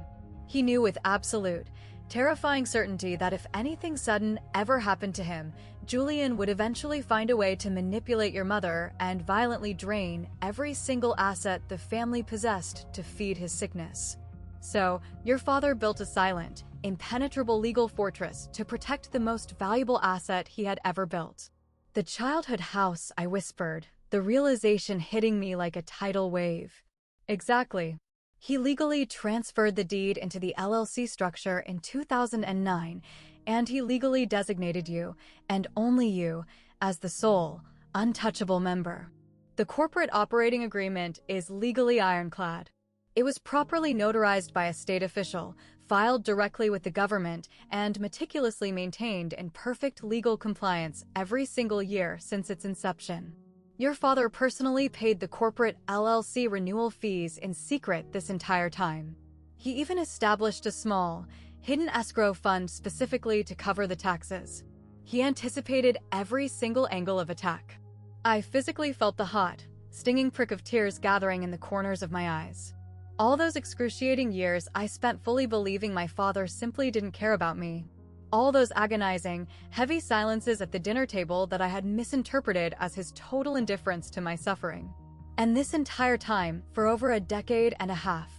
He knew with absolute, terrifying certainty that if anything sudden ever happened to him, Julian would eventually find a way to manipulate your mother and violently drain every single asset the family possessed to feed his sickness. So, your father built a silent, impenetrable legal fortress to protect the most valuable asset he had ever built. The childhood house, I whispered, the realization hitting me like a tidal wave. Exactly. He legally transferred the deed into the LLC structure in 2009, and he legally designated you, and only you, as the sole, untouchable member. The corporate operating agreement is legally ironclad. It was properly notarized by a state official, filed directly with the government, and meticulously maintained in perfect legal compliance every single year since its inception. Your father personally paid the corporate LLC renewal fees in secret this entire time. He even established a small, hidden escrow fund specifically to cover the taxes. He anticipated every single angle of attack. I physically felt the hot, stinging prick of tears gathering in the corners of my eyes. All those excruciating years I spent fully believing my father simply didn't care about me. All those agonizing, heavy silences at the dinner table that I had misinterpreted as his total indifference to my suffering. And this entire time, for over a decade and a half,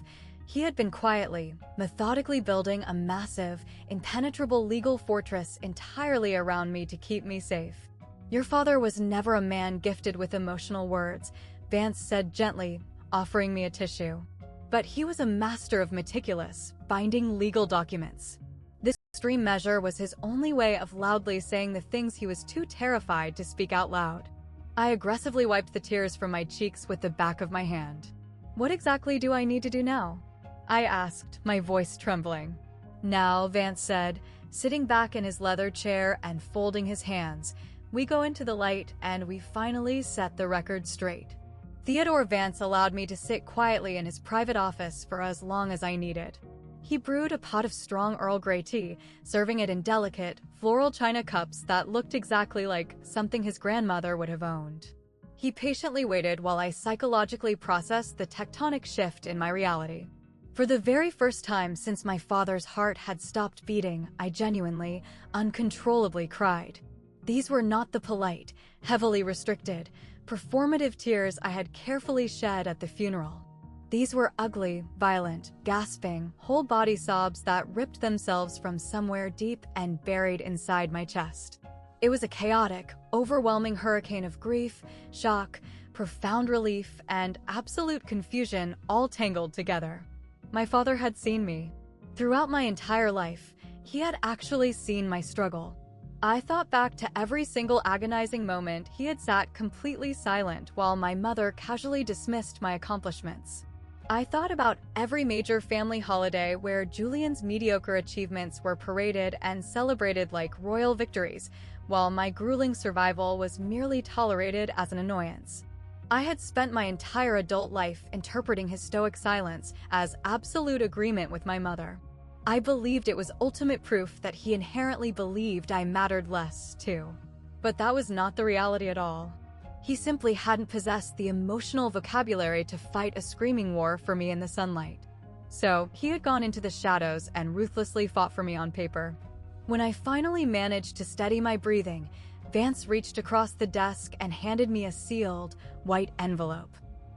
he had been quietly, methodically building a massive, impenetrable legal fortress entirely around me to keep me safe. Your father was never a man gifted with emotional words, Vance said gently, offering me a tissue. But he was a master of meticulous, binding legal documents. This extreme measure was his only way of loudly saying the things he was too terrified to speak out loud. I aggressively wiped the tears from my cheeks with the back of my hand. What exactly do I need to do now? I asked, my voice trembling. Now, Vance said, sitting back in his leather chair and folding his hands, we go into the light and we finally set the record straight. Theodore Vance allowed me to sit quietly in his private office for as long as I needed. He brewed a pot of strong Earl Grey tea, serving it in delicate, floral china cups that looked exactly like something his grandmother would have owned. He patiently waited while I psychologically processed the tectonic shift in my reality. For the very first time since my father's heart had stopped beating, I genuinely, uncontrollably cried. These were not the polite, heavily restricted, performative tears I had carefully shed at the funeral. These were ugly, violent, gasping, whole-body sobs that ripped themselves from somewhere deep and buried inside my chest. It was a chaotic, overwhelming hurricane of grief, shock, profound relief, and absolute confusion all tangled together. My father had seen me. Throughout my entire life, he had actually seen my struggle. I thought back to every single agonizing moment he had sat completely silent while my mother casually dismissed my accomplishments. I thought about every major family holiday where Julian's mediocre achievements were paraded and celebrated like royal victories, while my grueling survival was merely tolerated as an annoyance. I had spent my entire adult life interpreting his stoic silence as absolute agreement with my mother. I believed it was ultimate proof that he inherently believed I mattered less, too. But that was not the reality at all. He simply hadn't possessed the emotional vocabulary to fight a screaming war for me in the sunlight. So, he had gone into the shadows and ruthlessly fought for me on paper. When I finally managed to steady my breathing, Vance reached across the desk and handed me a sealed, white envelope.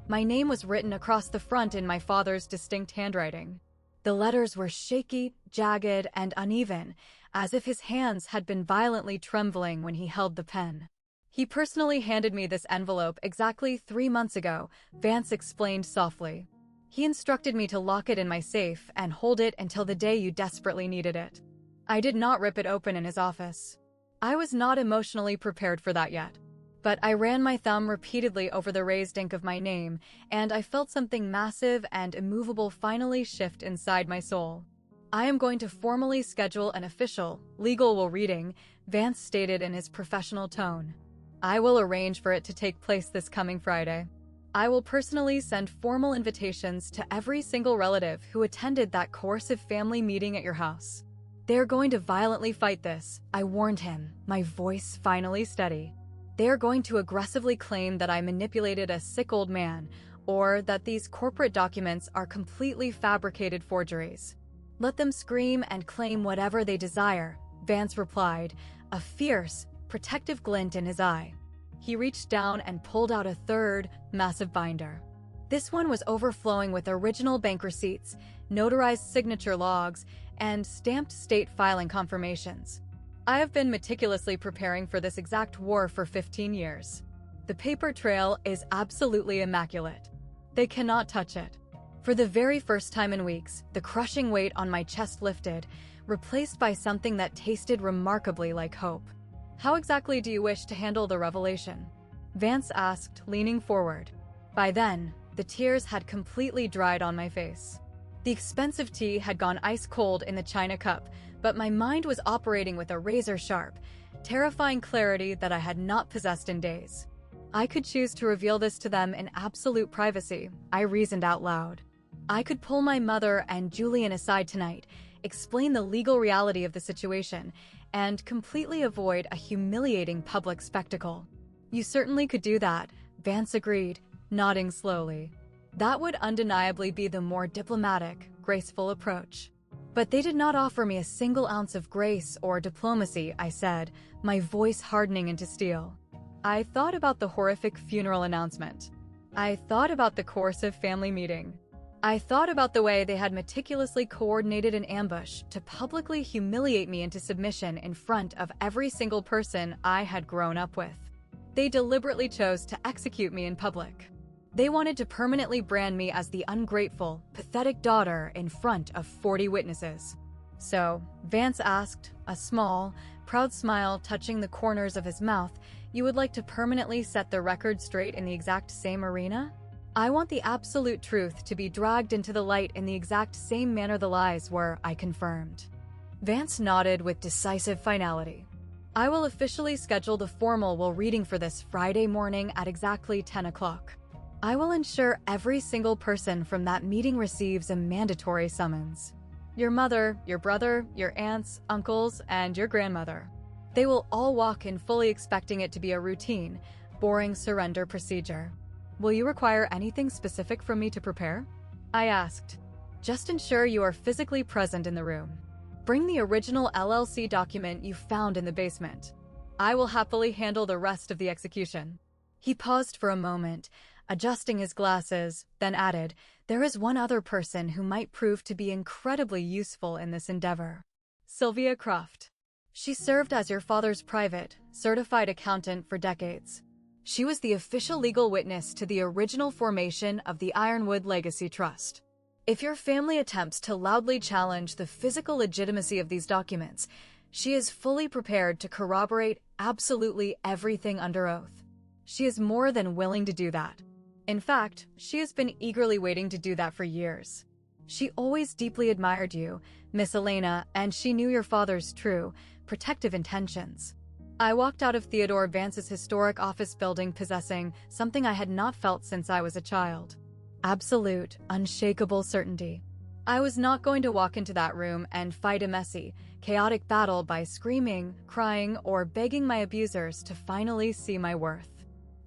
My name was written across the front in my father's distinct handwriting. The letters were shaky, jagged, and uneven, as if his hands had been violently trembling when he held the pen. He personally handed me this envelope exactly 3 months ago, Vance explained softly. He instructed me to lock it in my safe and hold it until the day you desperately needed it. I did not rip it open in his office. I was not emotionally prepared for that yet. But I ran my thumb repeatedly over the raised ink of my name, and I felt something massive and immovable finally shift inside my soul. I am going to formally schedule an official, legal reading, Vance stated in his professional tone. I will arrange for it to take place this coming Friday. I will personally send formal invitations to every single relative who attended that coercive family meeting at your house. They are going to violently fight this, I warned him, my voice finally steady. They are going to aggressively claim that I manipulated a sick old man, or that these corporate documents are completely fabricated forgeries. Let them scream and claim whatever they desire, Vance replied, a fierce, protective glint in his eye. He reached down and pulled out a third, massive binder. This one was overflowing with original bank receipts, notarized signature logs, and stamped state filing confirmations. I have been meticulously preparing for this exact war for 15 years. The paper trail is absolutely immaculate. They cannot touch it. For the very first time in weeks, the crushing weight on my chest lifted, replaced by something that tasted remarkably like hope. How exactly do you wish to handle the revelation? Vance asked, leaning forward. By then, the tears had completely dried on my face. The expensive tea had gone ice cold in the china cup, but my mind was operating with a razor-sharp, terrifying clarity that I had not possessed in days. I could choose to reveal this to them in absolute privacy, I reasoned out loud. I could pull my mother and Julian aside tonight, explain the legal reality of the situation, and completely avoid a humiliating public spectacle. You certainly could do that, Vance agreed, nodding slowly. That would undeniably be the more diplomatic, graceful approach. But they did not offer me a single ounce of grace or diplomacy, I said, my voice hardening into steel. I thought about the horrific funeral announcement. I thought about the coercive family meeting. I thought about the way they had meticulously coordinated an ambush to publicly humiliate me into submission in front of every single person I had grown up with. They deliberately chose to execute me in public. They wanted to permanently brand me as the ungrateful, pathetic daughter in front of 40 witnesses. So, Vance asked, a small, proud smile touching the corners of his mouth, you would like to permanently set the record straight in the exact same arena? I want the absolute truth to be dragged into the light in the exact same manner the lies were, I confirmed. Vance nodded with decisive finality. I will officially schedule the formal reading for this Friday morning at exactly 10 o'clock. I will ensure every single person from that meeting receives a mandatory summons. Your mother, your brother, your aunts, uncles, and your grandmother. They will all walk in fully expecting it to be a routine, boring surrender procedure. Will you require anything specific from me to prepare? I asked. Just ensure you are physically present in the room. Bring the original LLC document you found in the basement. I will happily handle the rest of the execution. He paused for a moment, adjusting his glasses, then added, there is one other person who might prove to be incredibly useful in this endeavor. Sylvia Croft. She served as your father's private, certified accountant for decades. She was the official legal witness to the original formation of the Ironwood Legacy Trust. If your family attempts to loudly challenge the physical legitimacy of these documents, she is fully prepared to corroborate absolutely everything under oath. She is more than willing to do that. In fact, she has been eagerly waiting to do that for years. She always deeply admired you, Miss Elena, and she knew your father's true, protective intentions. I walked out of Theodore Vance's historic office building possessing something I had not felt since I was a child. Absolute, unshakable certainty. I was not going to walk into that room and fight a messy, chaotic battle by screaming, crying, or begging my abusers to finally see my worth.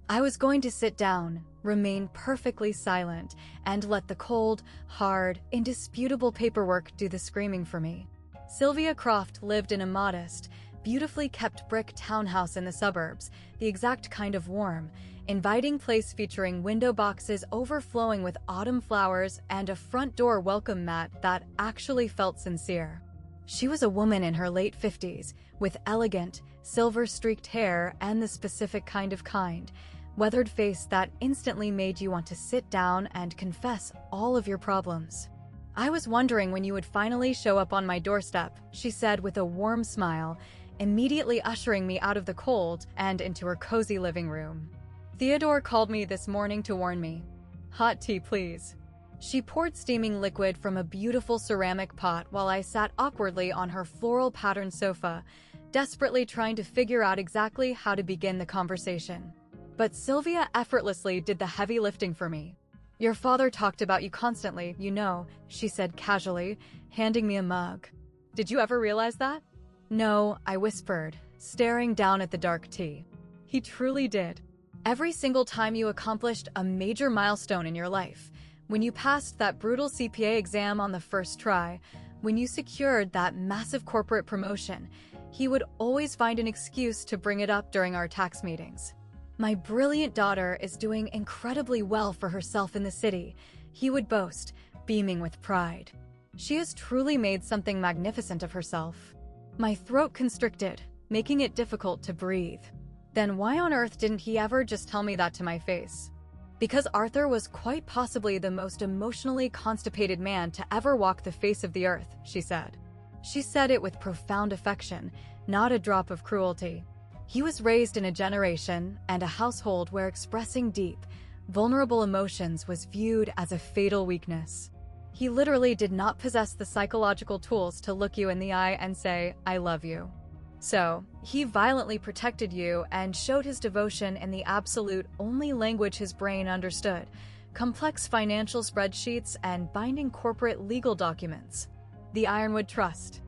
I was going to sit down, remain perfectly silent, and let the cold, hard, indisputable paperwork do the screaming for me. Sylvia Croft lived in a modest, beautifully kept brick townhouse in the suburbs, the exact kind of warm, inviting place featuring window boxes overflowing with autumn flowers and a front door welcome mat that actually felt sincere. She was a woman in her late 50s, with elegant, silver-streaked hair and the specific kind, weathered face that instantly made you want to sit down and confess all of your problems. "I was wondering when you would finally show up on my doorstep," she said with a warm smile, immediately ushering me out of the cold and into her cozy living room. "Theodore called me this morning to warn me. Hot tea, please." She poured steaming liquid from a beautiful ceramic pot while I sat awkwardly on her floral-patterned sofa, desperately trying to figure out exactly how to begin the conversation. But Sylvia effortlessly did the heavy lifting for me. "Your father talked about you constantly, you know," she said casually, handing me a mug. "Did you ever realize that?" "No," I whispered, staring down at the dark tea. "He truly did. Every single time you accomplished a major milestone in your life, when you passed that brutal CPA exam on the first try, when you secured that massive corporate promotion, he would always find an excuse to bring it up during our tax meetings. 'My brilliant daughter is doing incredibly well for herself in the city,' he would boast, beaming with pride. 'She has truly made something magnificent of herself.' My throat constricted, making it difficult to breathe. Then why on earth didn't he ever just tell me that to my face? Because Arthur was quite possibly the most emotionally constipated man to ever walk the face of the earth," she said. She said it with profound affection, not a drop of cruelty. "He was raised in a generation and a household where expressing deep, vulnerable emotions was viewed as a fatal weakness. He literally did not possess the psychological tools to look you in the eye and say, 'I love you.' So, he violently protected you and showed his devotion in the absolute only language his brain understood: complex financial spreadsheets and binding corporate legal documents. The Ironwood Trust."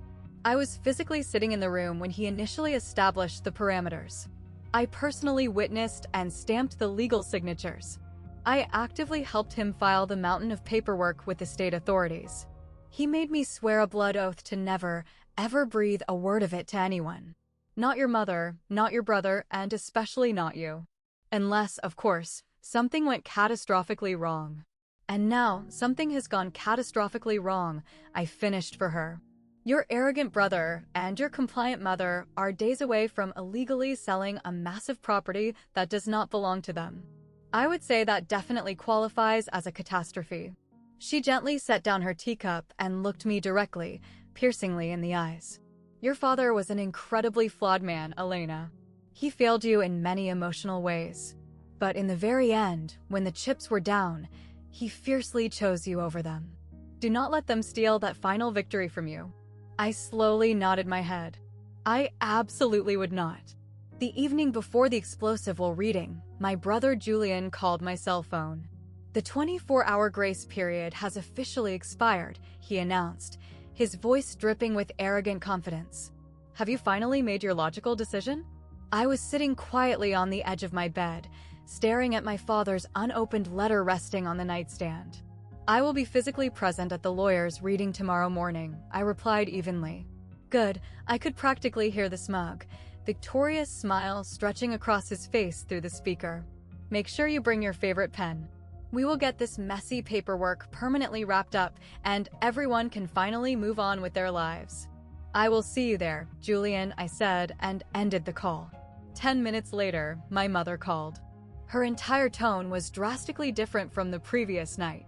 I was physically sitting in the room when he initially established the parameters. I personally witnessed and stamped the legal signatures. I actively helped him file the mountain of paperwork with the state authorities. He made me swear a blood oath to never, ever breathe a word of it to anyone. Not your mother, not your brother, and especially not you. Unless, of course, something went catastrophically wrong. And now, something has gone catastrophically wrong, I finished for her. Your arrogant brother and your compliant mother are days away from illegally selling a massive property that does not belong to them. I would say that definitely qualifies as a catastrophe." She gently set down her teacup and looked me directly, piercingly in the eyes. "Your father was an incredibly flawed man, Elena. He failed you in many emotional ways. But in the very end, when the chips were down, he fiercely chose you over them. Do not let them steal that final victory from you." I slowly nodded my head. I absolutely would not. The evening before the explosive while reading, my brother Julian called my cell phone. "The 24-hour grace period has officially expired," he announced, his voice dripping with arrogant confidence. "Have you finally made your logical decision?" I was sitting quietly on the edge of my bed, staring at my father's unopened letter resting on the nightstand. "I will be physically present at the lawyer's reading tomorrow morning," I replied evenly. "Good," I could practically hear the smug, victorious smile stretching across his face through the speaker. "Make sure you bring your favorite pen. We will get this messy paperwork permanently wrapped up, and everyone can finally move on with their lives." "I will see you there, Julian," I said, and ended the call. 10 minutes later, my mother called. Her entire tone was drastically different from the previous night.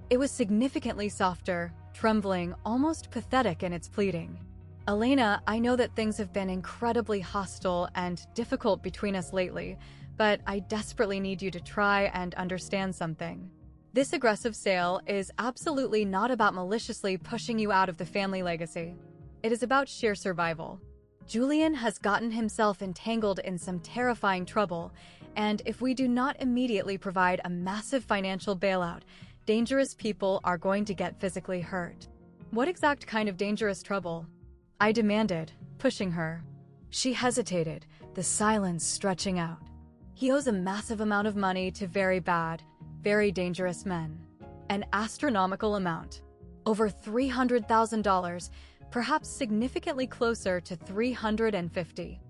It was significantly softer, trembling, almost pathetic in its pleading. "Elena, I know that things have been incredibly hostile and difficult between us lately, but I desperately need you to try and understand something. This aggressive sale is absolutely not about maliciously pushing you out of the family legacy. It is about sheer survival. Julian has gotten himself entangled in some terrifying trouble, and if we do not immediately provide a massive financial bailout, dangerous people are going to get physically hurt." "What exact kind of dangerous trouble?" I demanded, pushing her. She hesitated, the silence stretching out. "He owes a massive amount of money to very bad, very dangerous men. An astronomical amount. Over $300,000, perhaps significantly closer to 350.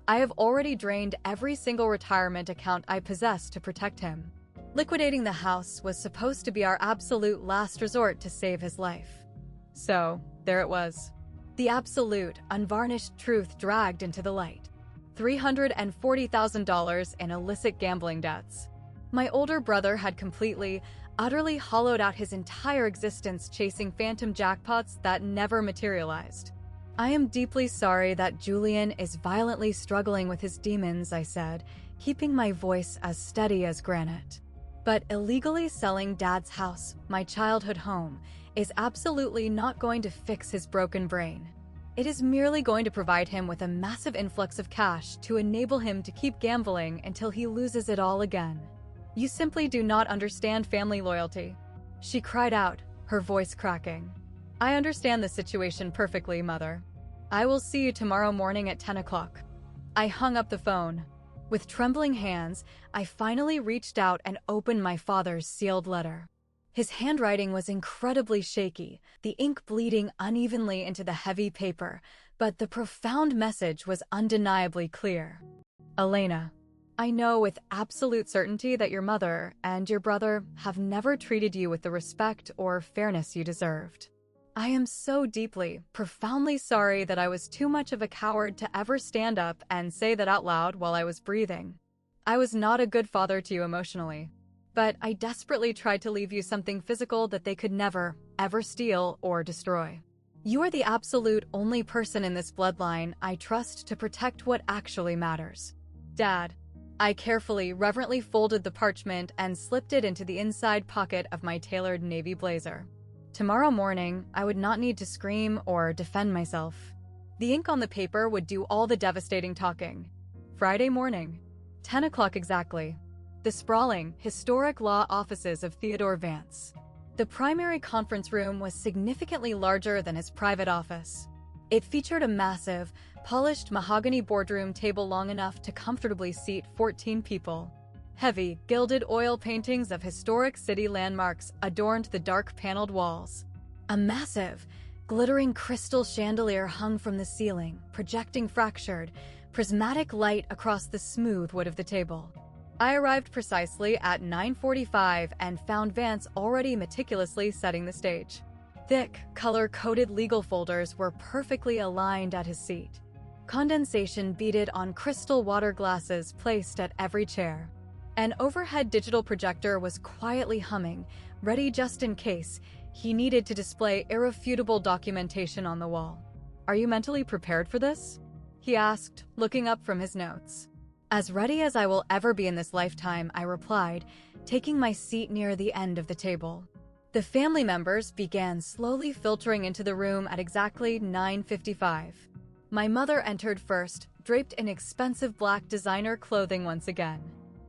I have already drained every single retirement account I possess to protect him. Liquidating the house was supposed to be our absolute last resort to save his life." So, there it was. The absolute, unvarnished truth dragged into the light. $340,000 in illicit gambling debts. My older brother had completely, utterly hollowed out his entire existence chasing phantom jackpots that never materialized. I am deeply sorry that Julian is violently struggling with his demons, I said, keeping my voice as steady as granite. But illegally selling Dad's house, my childhood home, is absolutely not going to fix his broken brain. It is merely going to provide him with a massive influx of cash to enable him to keep gambling until he loses it all again. You simply do not understand family loyalty, she cried out, her voice cracking. I understand the situation perfectly, Mother. I will see you tomorrow morning at 10 o'clock. I hung up the phone. With trembling hands, I finally reached out and opened my father's sealed letter. His handwriting was incredibly shaky, the ink bleeding unevenly into the heavy paper, but the profound message was undeniably clear. Elena, I know with absolute certainty that your mother and your brother have never treated you with the respect or fairness you deserved. I am so deeply, profoundly sorry that I was too much of a coward to ever stand up and say that out loud while I was breathing. I was not a good father to you emotionally, but I desperately tried to leave you something physical that they could never, ever steal or destroy. You are the absolute only person in this bloodline I trust to protect what actually matters. Dad. I carefully, reverently folded the parchment and slipped it into the inside pocket of my tailored navy blazer. Tomorrow morning, I would not need to scream or defend myself. The ink on the paper would do all the devastating talking. Friday morning, 10 o'clock exactly. The sprawling, historic law offices of Theodore Vance. The primary conference room was significantly larger than his private office. It featured a massive, polished mahogany boardroom table long enough to comfortably seat 14 people. Heavy, gilded oil paintings of historic city landmarks adorned the dark paneled walls. A massive, glittering crystal chandelier hung from the ceiling, projecting fractured, prismatic light across the smooth wood of the table. I arrived precisely at 9:45 and found Vance already meticulously setting the stage. Thick, color-coded legal folders were perfectly aligned at his seat. Condensation beaded on crystal water glasses placed at every chair. An overhead digital projector was quietly humming, ready just in case he needed to display irrefutable documentation on the wall. Are you mentally prepared for this? He asked, looking up from his notes. As ready as I will ever be in this lifetime, I replied, taking my seat near the end of the table. The family members began slowly filtering into the room at exactly 9:55. My mother entered first, draped in expensive black designer clothing once again.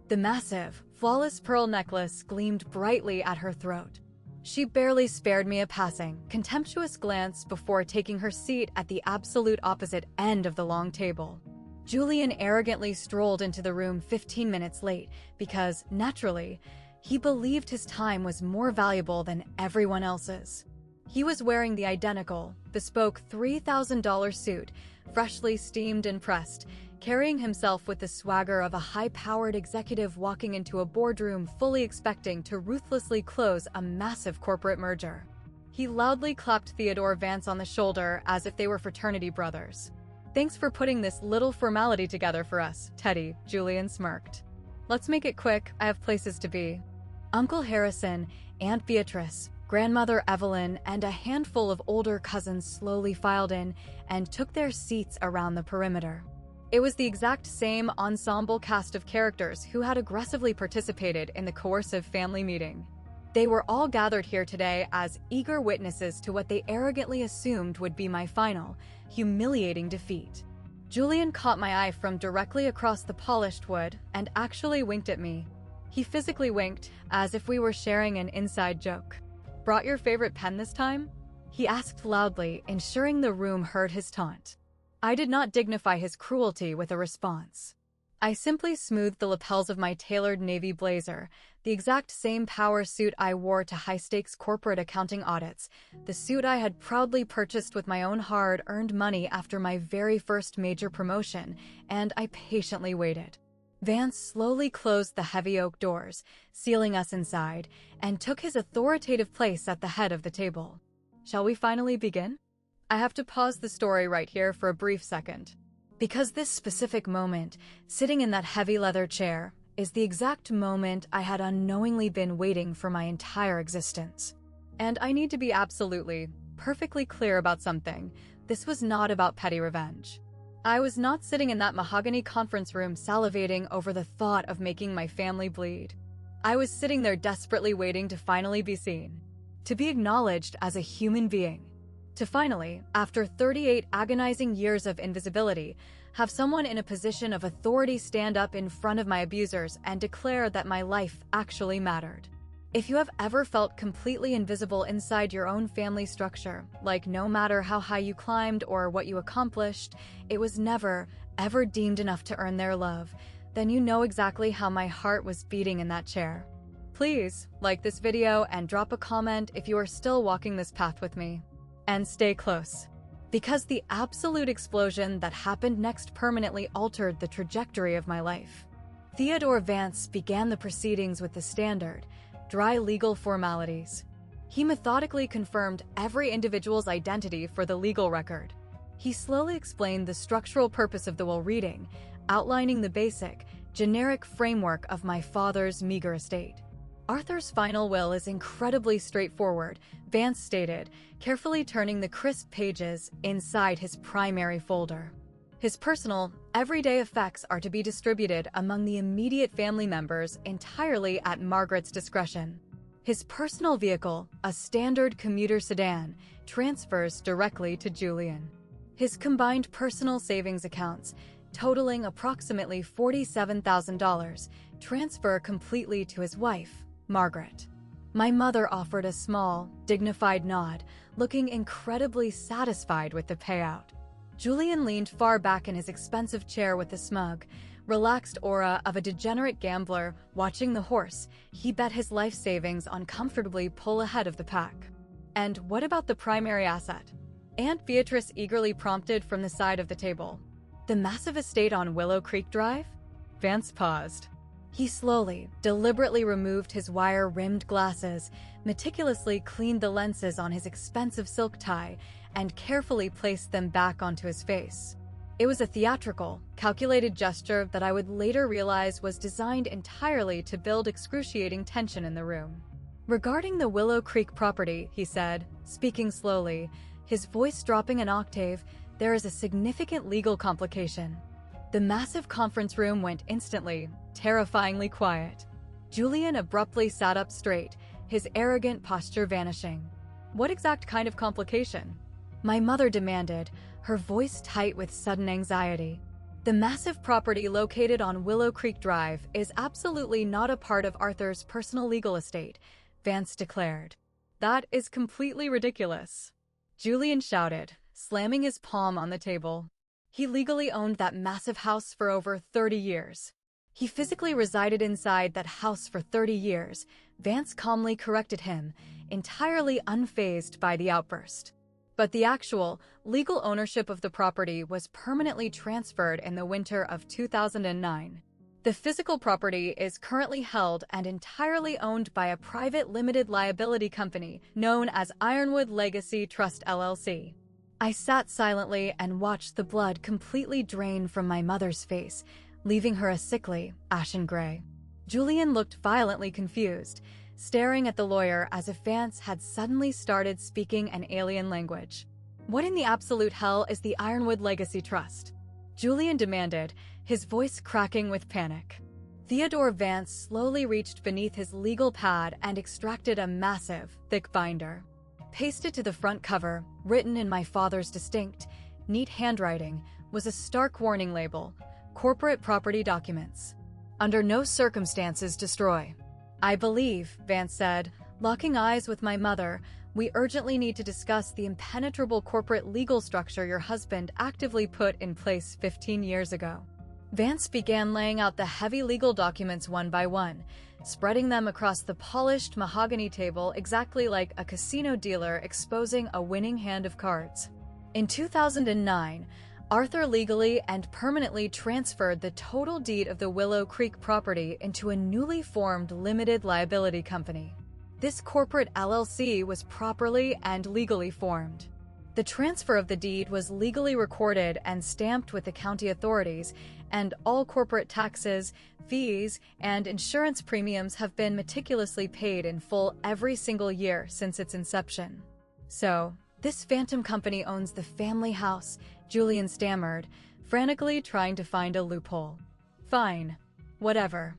The massive, flawless pearl necklace gleamed brightly at her throat. She barely spared me a passing, contemptuous glance before taking her seat at the absolute opposite end of the long table. Julian arrogantly strolled into the room 15 minutes late because, naturally, he believed his time was more valuable than everyone else's. He was wearing the identical, bespoke $3,000 suit, freshly steamed and pressed, carrying himself with the swagger of a high-powered executive walking into a boardroom fully expecting to ruthlessly close a massive corporate merger. He loudly clapped Theodore Vance on the shoulder as if they were fraternity brothers. Thanks for putting this little formality together for us, Teddy, Julian smirked. Let's make it quick, I have places to be. Uncle Harrison, Aunt Beatrice, Grandmother Evelyn, and a handful of older cousins slowly filed in and took their seats around the perimeter. It was the exact same ensemble cast of characters who had aggressively participated in the coercive family meeting. They were all gathered here today as eager witnesses to what they arrogantly assumed would be my final, humiliating defeat. Julian caught my eye from directly across the polished wood and actually winked at me. He physically winked, as if we were sharing an inside joke. Brought your favorite pen this time? He asked loudly, ensuring the room heard his taunt. I did not dignify his cruelty with a response. I simply smoothed the lapels of my tailored navy blazer, the exact same power suit I wore to high-stakes corporate accounting audits, the suit I had proudly purchased with my own hard-earned money after my very first major promotion, and I patiently waited. Vance slowly closed the heavy oak doors, sealing us inside, and took his authoritative place at the head of the table. Shall we finally begin? I have to pause the story right here for a brief second. Because this specific moment, sitting in that heavy leather chair, is the exact moment I had unknowingly been waiting for my entire existence. And I need to be absolutely, perfectly clear about something. This was not about petty revenge. I was not sitting in that mahogany conference room salivating over the thought of making my family bleed. I was sitting there desperately waiting to finally be seen, to be acknowledged as a human being, to finally, after 38 agonizing years of invisibility, have someone in a position of authority stand up in front of my abusers and declare that my life actually mattered. If you have ever felt completely invisible inside your own family structure, like no matter how high you climbed or what you accomplished, it was never, ever deemed enough to earn their love, then you know exactly how my heart was beating in that chair. Please like this video and drop a comment if you are still walking this path with me. And stay close, because the absolute explosion that happened next permanently altered the trajectory of my life. Theodore Vance began the proceedings with the standard, dry legal formalities. He methodically confirmed every individual's identity for the legal record. He slowly explained the structural purpose of the will reading, outlining the basic, generic framework of my father's meager estate. Arthur's final will is incredibly straightforward, Vance stated, carefully turning the crisp pages inside his primary folder. His personal, everyday effects are to be distributed among the immediate family members entirely at Margaret's discretion. His personal vehicle, a standard commuter sedan, transfers directly to Julian. His combined personal savings accounts, totaling approximately $47,000, transfer completely to his wife, Margaret. My mother offered a small, dignified nod, looking incredibly satisfied with the payout. Julian leaned far back in his expensive chair with the smug, relaxed aura of a degenerate gambler watching the horse he bet his life savings on comfortably pull ahead of the pack. And what about the primary asset? Aunt Beatrice eagerly prompted from the side of the table. The massive estate on Willow Creek Drive? Vance paused. He slowly, deliberately removed his wire-rimmed glasses, meticulously cleaned the lenses on his expensive silk tie, and carefully placed them back onto his face. It was a theatrical, calculated gesture that I would later realize was designed entirely to build excruciating tension in the room. Regarding the Willow Creek property, he said, speaking slowly, his voice dropping an octave, there is a significant legal complication. The massive conference room went instantly, terrifyingly quiet. Julian abruptly sat up straight, his arrogant posture vanishing. What exact kind of complication? My mother demanded, her voice tight with sudden anxiety. The massive property located on Willow Creek Drive is absolutely not a part of Arthur's personal legal estate, Vance declared. That is completely ridiculous, Julian shouted, slamming his palm on the table. He legally owned that massive house for over 30 years. He physically resided inside that house for 30 years, Vance calmly corrected him, entirely unfazed by the outburst. But the actual, legal ownership of the property was permanently transferred in the winter of 2009. The physical property is currently held and entirely owned by a private limited liability company known as Ironwood Legacy Trust LLC. I sat silently and watched the blood completely drain from my mother's face, leaving her a sickly, ashen gray. Julian looked violently confused, staring at the lawyer as if Vance had suddenly started speaking an alien language. What in the absolute hell is the Ironwood Legacy Trust? Julian demanded, his voice cracking with panic. Theodore Vance slowly reached beneath his legal pad and extracted a massive, thick binder. Pasted to the front cover, written in my father's distinct, neat handwriting, was a stark warning label: corporate property documents. Under no circumstances destroy. I believe, Vance said, locking eyes with my mother, we urgently need to discuss the impenetrable corporate legal structure your husband actively put in place 15 years ago. Vance began laying out the heavy legal documents one by one, spreading them across the polished mahogany table exactly like a casino dealer exposing a winning hand of cards. In 2009, Arthur legally and permanently transferred the total deed of the Willow Creek property into a newly formed limited liability company. This corporate LLC was properly and legally formed. The transfer of the deed was legally recorded and stamped with the county authorities, and all corporate taxes, fees, and insurance premiums have been meticulously paid in full every single year since its inception. So, this phantom company owns the family house, Julian stammered, frantically trying to find a loophole. Fine. Whatever.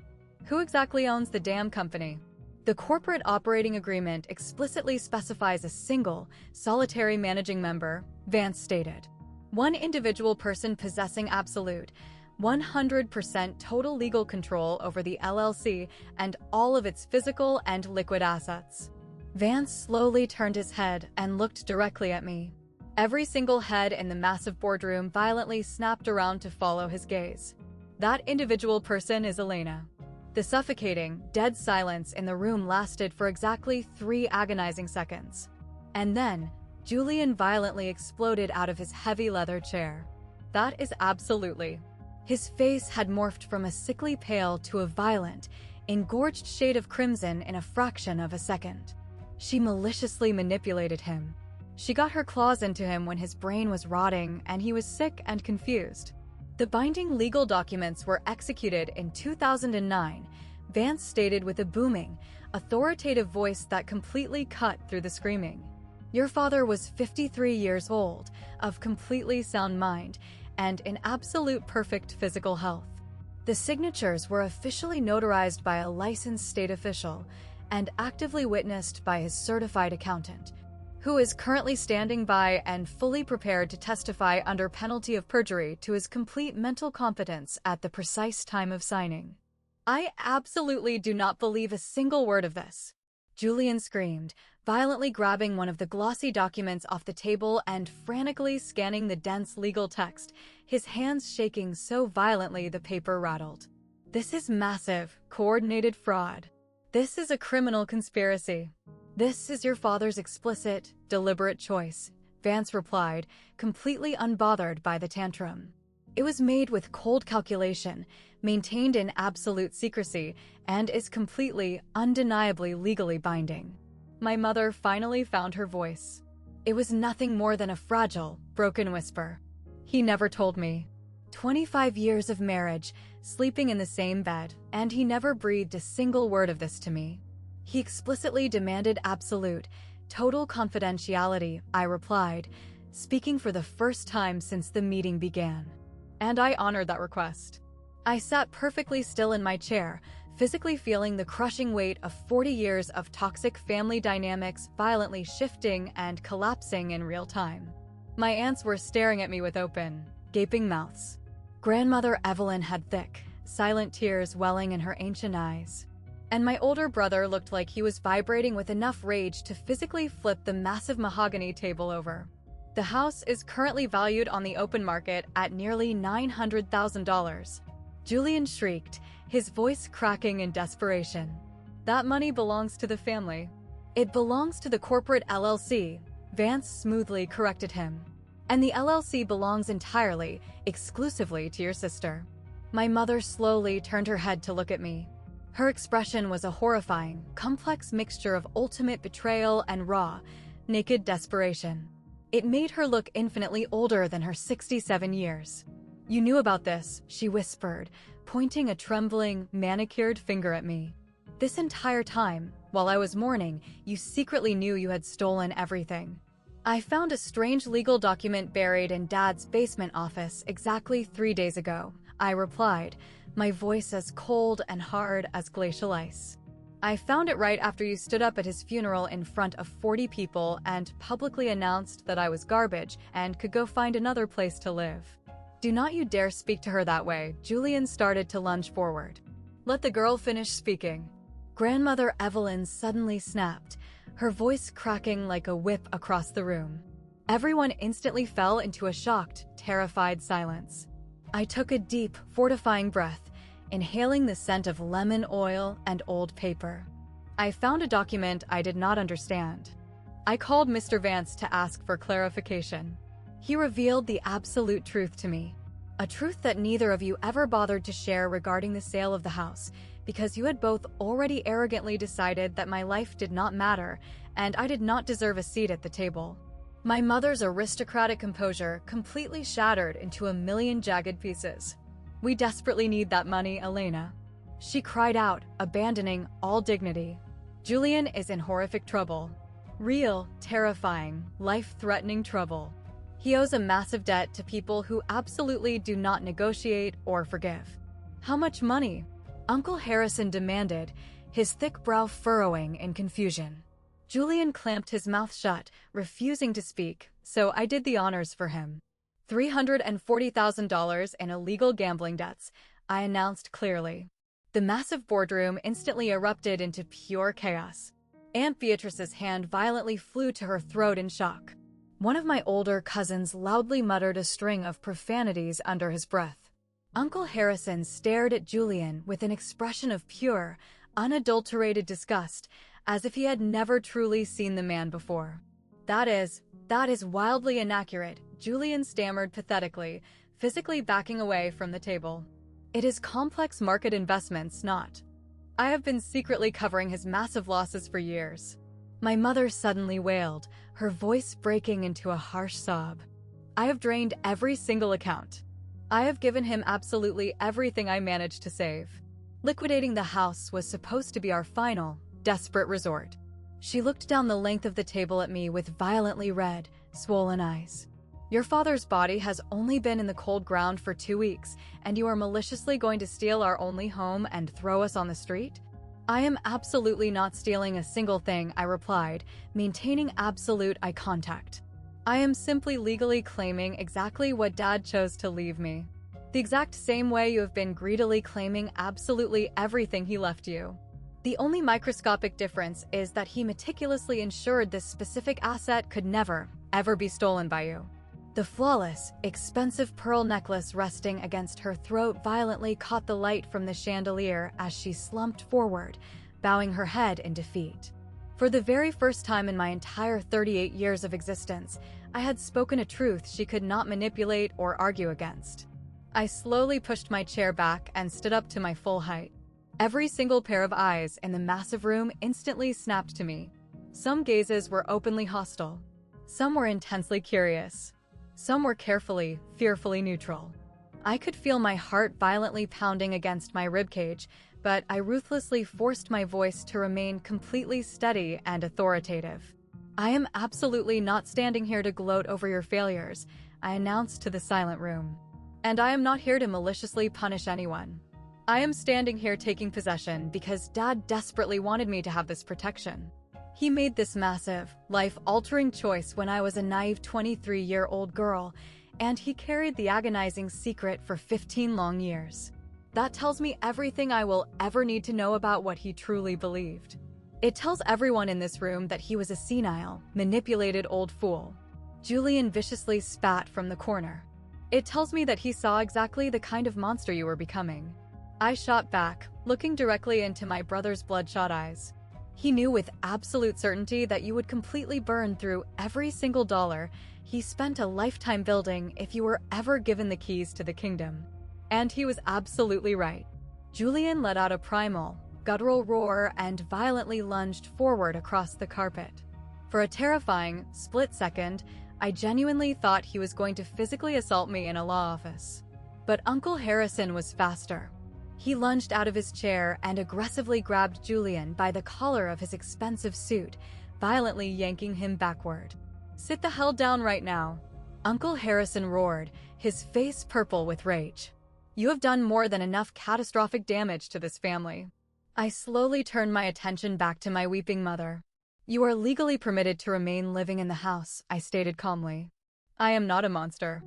Who exactly owns the damn company? The corporate operating agreement explicitly specifies a single, solitary managing member, Vance stated. One individual person possessing absolute, 100% total legal control over the LLC and all of its physical and liquid assets. Vance slowly turned his head and looked directly at me. Every single head in the massive boardroom violently snapped around to follow his gaze. That individual person is Elena. The suffocating, dead silence in the room lasted for exactly 3 agonizing seconds. And then, Julian violently exploded out of his heavy leather chair. That is absolutely. His face had morphed from a sickly pale to a violent, engorged shade of crimson in a fraction of a second. She maliciously manipulated him. She got her claws into him when his brain was rotting and he was sick and confused. The binding legal documents were executed in 2009, Vance stated with a booming, authoritative voice that completely cut through the screaming. Your father was 53 years old, of completely sound mind, and in absolute perfect physical health. The signatures were officially notarized by a licensed state official and actively witnessed by his certified accountant, who is currently standing by and fully prepared to testify under penalty of perjury to his complete mental competence at the precise time of signing. I absolutely do not believe a single word of this, Julian screamed, violently grabbing one of the glossy documents off the table and frantically scanning the dense legal text, his hands shaking so violently the paper rattled. This is massive, coordinated fraud. This is a criminal conspiracy. This is your father's explicit, deliberate choice, Vance replied, completely unbothered by the tantrum. It was made with cold calculation, maintained in absolute secrecy, and is completely, undeniably legally binding. My mother finally found her voice. It was nothing more than a fragile, broken whisper. He never told me. 25 years of marriage, sleeping in the same bed, and he never breathed a single word of this to me. He explicitly demanded absolute, total confidentiality, I replied, speaking for the first time since the meeting began. And I honored that request. I sat perfectly still in my chair, physically feeling the crushing weight of 40 years of toxic family dynamics violently shifting and collapsing in real time. My aunts were staring at me with open, gaping mouths. Grandmother Evelyn had thick, silent tears welling in her ancient eyes. And my older brother looked like he was vibrating with enough rage to physically flip the massive mahogany table over. The house is currently valued on the open market at nearly $900,000. Julian shrieked, his voice cracking in desperation. That money belongs to the family. It belongs to the corporate LLC, Vance smoothly corrected him. And the LLC belongs entirely, exclusively to your sister. My mother slowly turned her head to look at me. Her expression was a horrifying, complex mixture of ultimate betrayal and raw, naked desperation. It made her look infinitely older than her 67 years. You knew about this, she whispered, pointing a trembling, manicured finger at me. This entire time, while I was mourning, you secretly knew you had stolen everything. I found a strange legal document buried in Dad's basement office exactly 3 days ago, I replied, my voice as cold and hard as glacial ice. I found it right after you stood up at his funeral in front of 40 people and publicly announced that I was garbage and could go find another place to live. Do not you dare speak to her that way, Julian started to lunge forward. Let the girl finish speaking. Grandmother Evelyn suddenly snapped, her voice cracking like a whip across the room. Everyone instantly fell into a shocked, terrified silence. I took a deep, fortifying breath, inhaling the scent of lemon oil and old paper. I found a document I did not understand. I called Mr. Vance to ask for clarification. He revealed the absolute truth to me, a truth that neither of you ever bothered to share regarding the sale of the house, because you had both already arrogantly decided that my life did not matter and I did not deserve a seat at the table. My mother's aristocratic composure completely shattered into a million jagged pieces. "We desperately need that money, Elena," she cried out, abandoning all dignity. "Julian is in horrific trouble. Real, terrifying, life-threatening trouble. He owes a massive debt to people who absolutely do not negotiate or forgive." "How much money?" Uncle Harrison demanded, his thick brow furrowing in confusion. Julian clamped his mouth shut, refusing to speak, so I did the honors for him. $340,000 in illegal gambling debts, I announced clearly. The massive boardroom instantly erupted into pure chaos. Aunt Beatrice's hand violently flew to her throat in shock. One of my older cousins loudly muttered a string of profanities under his breath. Uncle Harrison stared at Julian with an expression of pure, unadulterated disgust, as if he had never truly seen the man before. That is wildly inaccurate," Julian stammered pathetically, physically backing away from the table. "It is complex market investments, not. I have been secretly covering his massive losses for years." My mother suddenly wailed, her voice breaking into a harsh sob. "I have drained every single account. I have given him absolutely everything I managed to save. Liquidating the house was supposed to be our final, desperate resort." She looked down the length of the table at me with violently red, swollen eyes. "Your father's body has only been in the cold ground for 2 weeks, and you are maliciously going to steal our only home and throw us on the street?" "I am absolutely not stealing a single thing," I replied, maintaining absolute eye contact. "I am simply legally claiming exactly what Dad chose to leave me. The exact same way you have been greedily claiming absolutely everything he left you. The only microscopic difference is that he meticulously ensured this specific asset could never, ever be stolen by you." The flawless, expensive pearl necklace resting against her throat violently caught the light from the chandelier as she slumped forward, bowing her head in defeat. For the very first time in my entire 38 years of existence, I had spoken a truth she could not manipulate or argue against. I slowly pushed my chair back and stood up to my full height. Every single pair of eyes in the massive room instantly snapped to me. Some gazes were openly hostile. Some were intensely curious. Some were carefully, fearfully neutral. I could feel my heart violently pounding against my ribcage, but I ruthlessly forced my voice to remain completely steady and authoritative. "I am absolutely not standing here to gloat over your failures," I announced to the silent room. "And I am not here to maliciously punish anyone. I am standing here taking possession because Dad desperately wanted me to have this protection. He made this massive, life-altering choice when I was a naive 23-year-old girl, and he carried the agonizing secret for 15 long years. That tells me everything I will ever need to know about what he truly believed. It tells everyone in this room that he was a senile, manipulated old fool." Julian viciously spat from the corner. "It tells me that he saw exactly the kind of monster you were becoming." I shot back, looking directly into my brother's bloodshot eyes. "He knew with absolute certainty that you would completely burn through every single dollar he spent a lifetime building if you were ever given the keys to the kingdom. And he was absolutely right." Julian let out a primal, guttural roar and violently lunged forward across the carpet. For a terrifying, split second, I genuinely thought he was going to physically assault me in a law office. But Uncle Harrison was faster. He lunged out of his chair and aggressively grabbed Julian by the collar of his expensive suit, violently yanking him backward. "Sit the hell down right now," Uncle Harrison roared, his face purple with rage. "You have done more than enough catastrophic damage to this family." I slowly turned my attention back to my weeping mother. "You are legally permitted to remain living in the house," I stated calmly. "I am not a monster.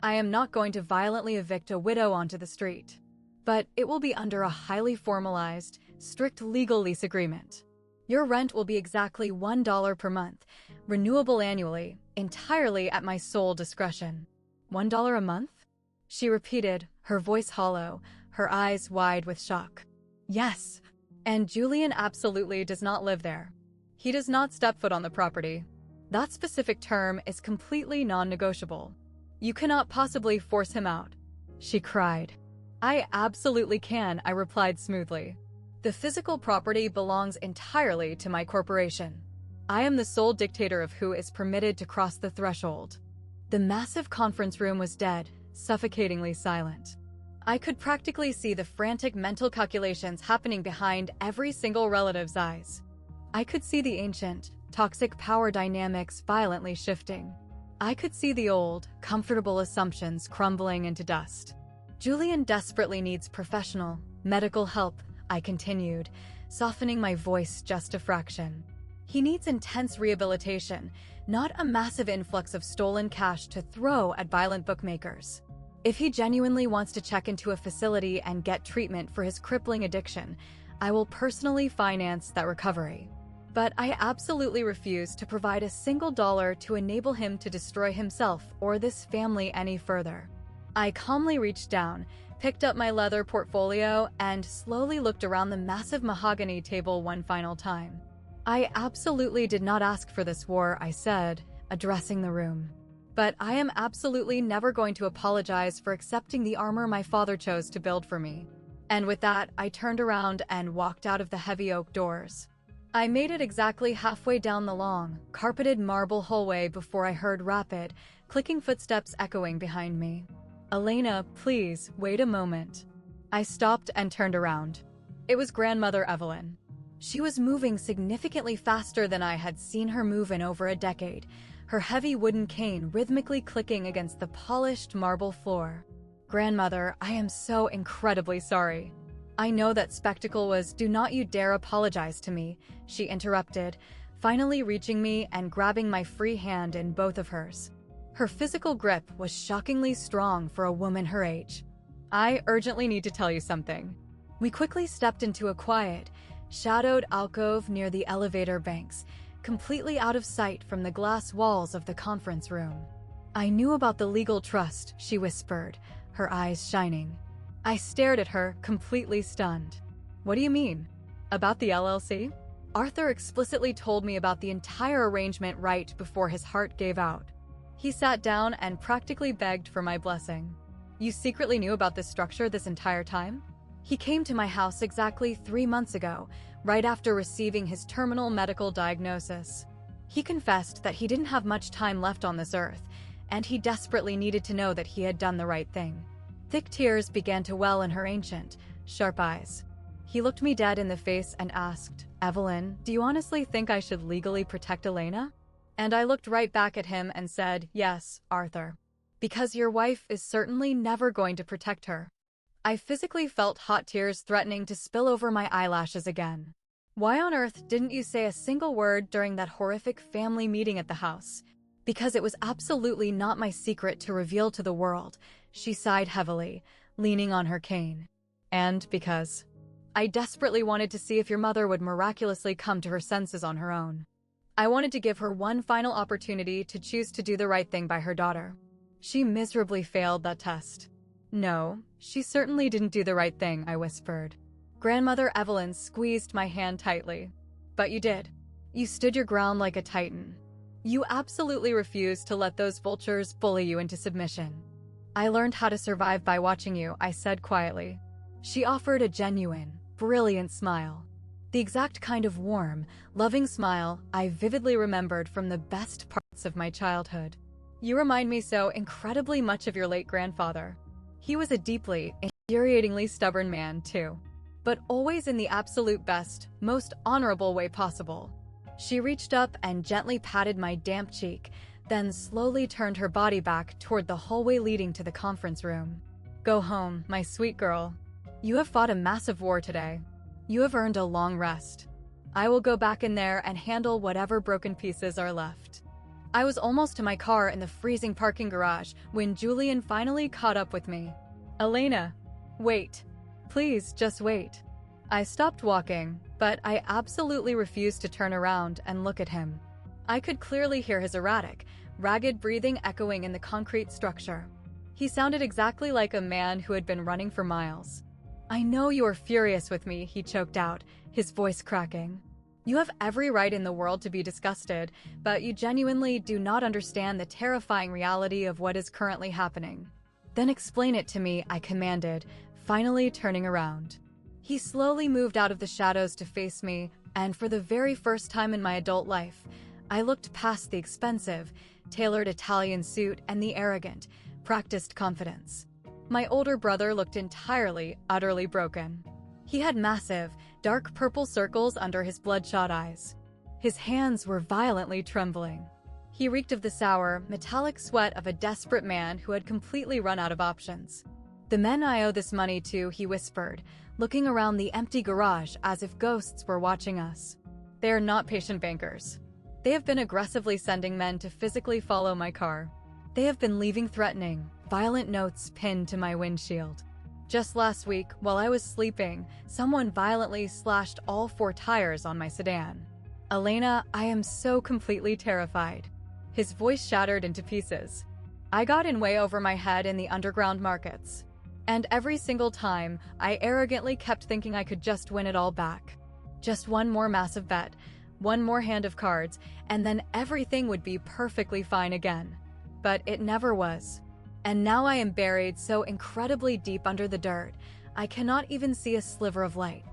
I am not going to violently evict a widow onto the street. But it will be under a highly formalized, strict legal lease agreement. Your rent will be exactly $1 per month, renewable annually, entirely at my sole discretion." $1 a month? She repeated, her voice hollow, her eyes wide with shock. "Yes. And Julian absolutely does not live there. He does not step foot on the property. That specific term is completely non-negotiable. You cannot possibly force him out," she cried. "I absolutely can," I replied smoothly. "The physical property belongs entirely to my corporation. I am the sole dictator of who is permitted to cross the threshold. The massive conference room was dead, suffocatingly silent. I could practically see the frantic mental calculations happening behind every single relative's eyes. I could see the ancient, toxic power dynamics violently shifting. I could see the old, comfortable assumptions crumbling into dust. Julian desperately needs professional, medical help, I continued, softening my voice just a fraction. He needs intense rehabilitation, not a massive influx of stolen cash to throw at violent bookmakers. If he genuinely wants to check into a facility and get treatment for his crippling addiction, I will personally finance that recovery. But I absolutely refuse to provide a single dollar to enable him to destroy himself or this family any further. I calmly reached down, picked up my leather portfolio, and slowly looked around the massive mahogany table one final time. I absolutely did not ask for this war, I said, addressing the room. But I am absolutely never going to apologize for accepting the armor my father chose to build for me. And with that, I turned around and walked out of the heavy oak doors. I made it exactly halfway down the long, carpeted marble hallway before I heard rapid, clicking footsteps echoing behind me. Elena, please, wait a moment. I stopped and turned around. It was Grandmother Evelyn. She was moving significantly faster than I had seen her move in over a decade, her heavy wooden cane rhythmically clicking against the polished marble floor. Grandmother, I am so incredibly sorry. I know that spectacle was "Do not you dare apologize to me," she interrupted, finally reaching me and grabbing my free hand in both of hers. Her physical grip was shockingly strong for a woman her age. I urgently need to tell you something. We quickly stepped into a quiet, shadowed alcove near the elevator banks, completely out of sight from the glass walls of the conference room. I knew about the legal trust, she whispered, her eyes shining. I stared at her, completely stunned. What do you mean? About the LLC? Arthur explicitly told me about the entire arrangement right before his heart gave out. He sat down and practically begged for my blessing. You secretly knew about this structure this entire time? He came to my house exactly 3 months ago, right after receiving his terminal medical diagnosis. He confessed that he didn't have much time left on this earth, and he desperately needed to know that he had done the right thing. Thick tears began to well in her ancient, sharp eyes. He looked me dead in the face and asked, Evelyn, do you honestly think I should legally protect Elena? And I looked right back at him and said, yes, Arthur. Because your wife is certainly never going to protect her. I physically felt hot tears threatening to spill over my eyelashes again. Why on earth didn't you say a single word during that horrific family meeting at the house? Because it was absolutely not my secret to reveal to the world, she sighed heavily, leaning on her cane. And because I desperately wanted to see if your mother would miraculously come to her senses on her own. I wanted to give her one final opportunity to choose to do the right thing by her daughter. She miserably failed that test. No, she certainly didn't do the right thing, I whispered. Grandmother Evelyn squeezed my hand tightly. But you did. You stood your ground like a titan. You absolutely refused to let those vultures bully you into submission. I learned how to survive by watching you, I said quietly. She offered a genuine, brilliant smile. The exact kind of warm, loving smile I vividly remembered from the best parts of my childhood. You remind me so incredibly much of your late grandfather. He was a deeply, infuriatingly stubborn man, too. But always in the absolute best, most honorable way possible. She reached up and gently patted my damp cheek, then slowly turned her body back toward the hallway leading to the conference room. Go home, my sweet girl. You have fought a massive war today. You have earned a long rest. I will go back in there and handle whatever broken pieces are left. I was almost to my car in the freezing parking garage when Julian finally caught up with me. Elena, wait. Please, just wait. I stopped walking, but I absolutely refused to turn around and look at him. I could clearly hear his erratic, ragged breathing echoing in the concrete structure. He sounded exactly like a man who had been running for miles. I know you are furious with me, he choked out, his voice cracking. You have every right in the world to be disgusted, but you genuinely do not understand the terrifying reality of what is currently happening. Then explain it to me, I commanded, finally turning around. He slowly moved out of the shadows to face me, And for the very first time in my adult life, I looked past the expensive, tailored Italian suit and the arrogant, practiced confidence. My older brother looked entirely, utterly broken. He had massive, dark purple circles under his bloodshot eyes. His hands were violently trembling. He reeked of the sour, metallic sweat of a desperate man who had completely run out of options. "The men I owe this money to," he whispered, looking around the empty garage as if ghosts were watching us. "They are not patient bankers. They have been aggressively sending men to physically follow my car. They have been leaving threatening, violent notes pinned to my windshield. Just last week, while I was sleeping, someone violently slashed all 4 tires on my sedan. Elena, I am so completely terrified." His voice shattered into pieces. "I got in way over my head in the underground markets. And every single time, I arrogantly kept thinking I could just win it all back. Just one more massive bet, one more hand of cards, and then everything would be perfectly fine again. But it never was. And now I am buried so incredibly deep under the dirt, I cannot even see a sliver of light."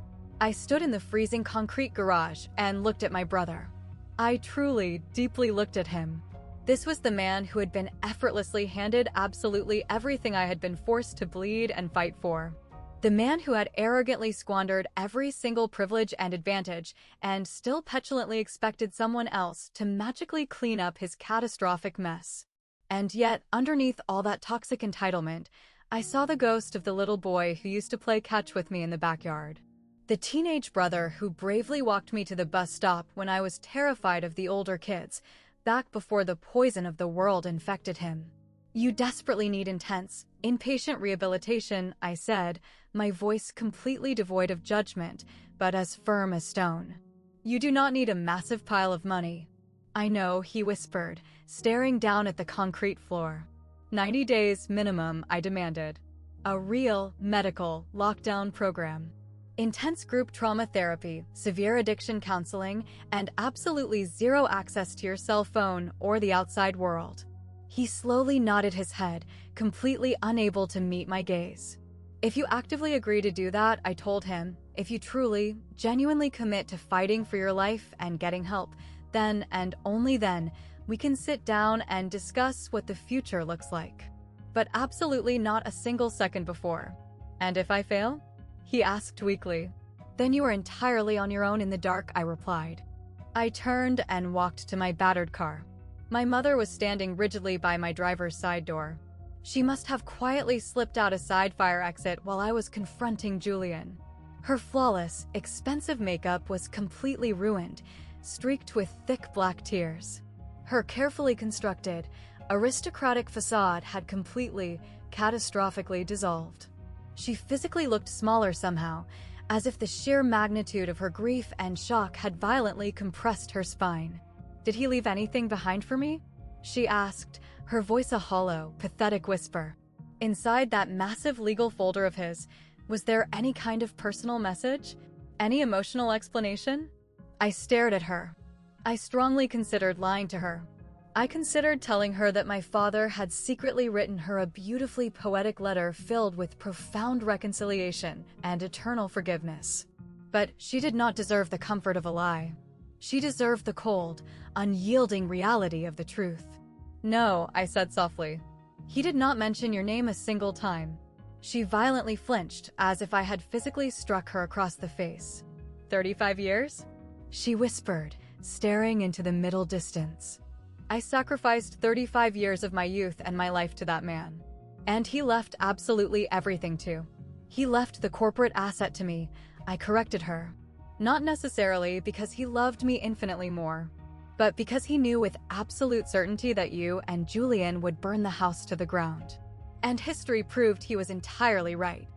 I stood in the freezing concrete garage and looked at my brother. I truly, deeply looked at him. This was the man who had been effortlessly handed absolutely everything I had been forced to bleed and fight for. The man who had arrogantly squandered every single privilege and advantage and still petulantly expected someone else to magically clean up his catastrophic mess. And yet, underneath all that toxic entitlement, I saw the ghost of the little boy who used to play catch with me in the backyard. The teenage brother who bravely walked me to the bus stop when I was terrified of the older kids, back before the poison of the world infected him. "You desperately need intense, inpatient rehabilitation," I said, my voice completely devoid of judgment, but as firm as stone. "You do not need a massive pile of money." "I know," he whispered, staring down at the concrete floor. 90 days minimum, I demanded. A real, medical, lockdown program. Intense group trauma therapy, severe addiction counseling, and absolutely zero access to your cell phone or the outside world. He slowly nodded his head, completely unable to meet my gaze. "If you actively agree to do that," I told him, "if you truly, genuinely commit to fighting for your life and getting help, then, and only then, we can sit down and discuss what the future looks like. But absolutely not a single second before." "And if I fail?" he asked weakly. "Then you are entirely on your own in the dark," I replied. I turned and walked to my battered car. My mother was standing rigidly by my driver's side door. She must have quietly slipped out a side fire exit while I was confronting Julian. Her flawless, expensive makeup was completely ruined, streaked with thick black tears. Her carefully constructed, aristocratic facade had completely, catastrophically dissolved. She physically looked smaller somehow, as if the sheer magnitude of her grief and shock had violently compressed her spine. "Did he leave anything behind for me?" she asked, her voice a hollow, pathetic whisper. Inside that massive legal folder of his, was there any kind of personal message? Any emotional explanation? I stared at her. I strongly considered lying to her. I considered telling her that my father had secretly written her a beautifully poetic letter filled with profound reconciliation and eternal forgiveness. But she did not deserve the comfort of a lie. She deserved the cold, unyielding reality of the truth. "No," I said softly. "He did not mention your name a single time." She violently flinched, as if I had physically struck her across the face. 35 years? She whispered, staring into the middle distance. "I sacrificed 35 years of my youth and my life to that man. And he left absolutely everything too. He left the corporate asset to me," I corrected her. "Not necessarily because he loved me infinitely more, but because he knew with absolute certainty that you and Julian would burn the house to the ground. And history proved he was entirely right.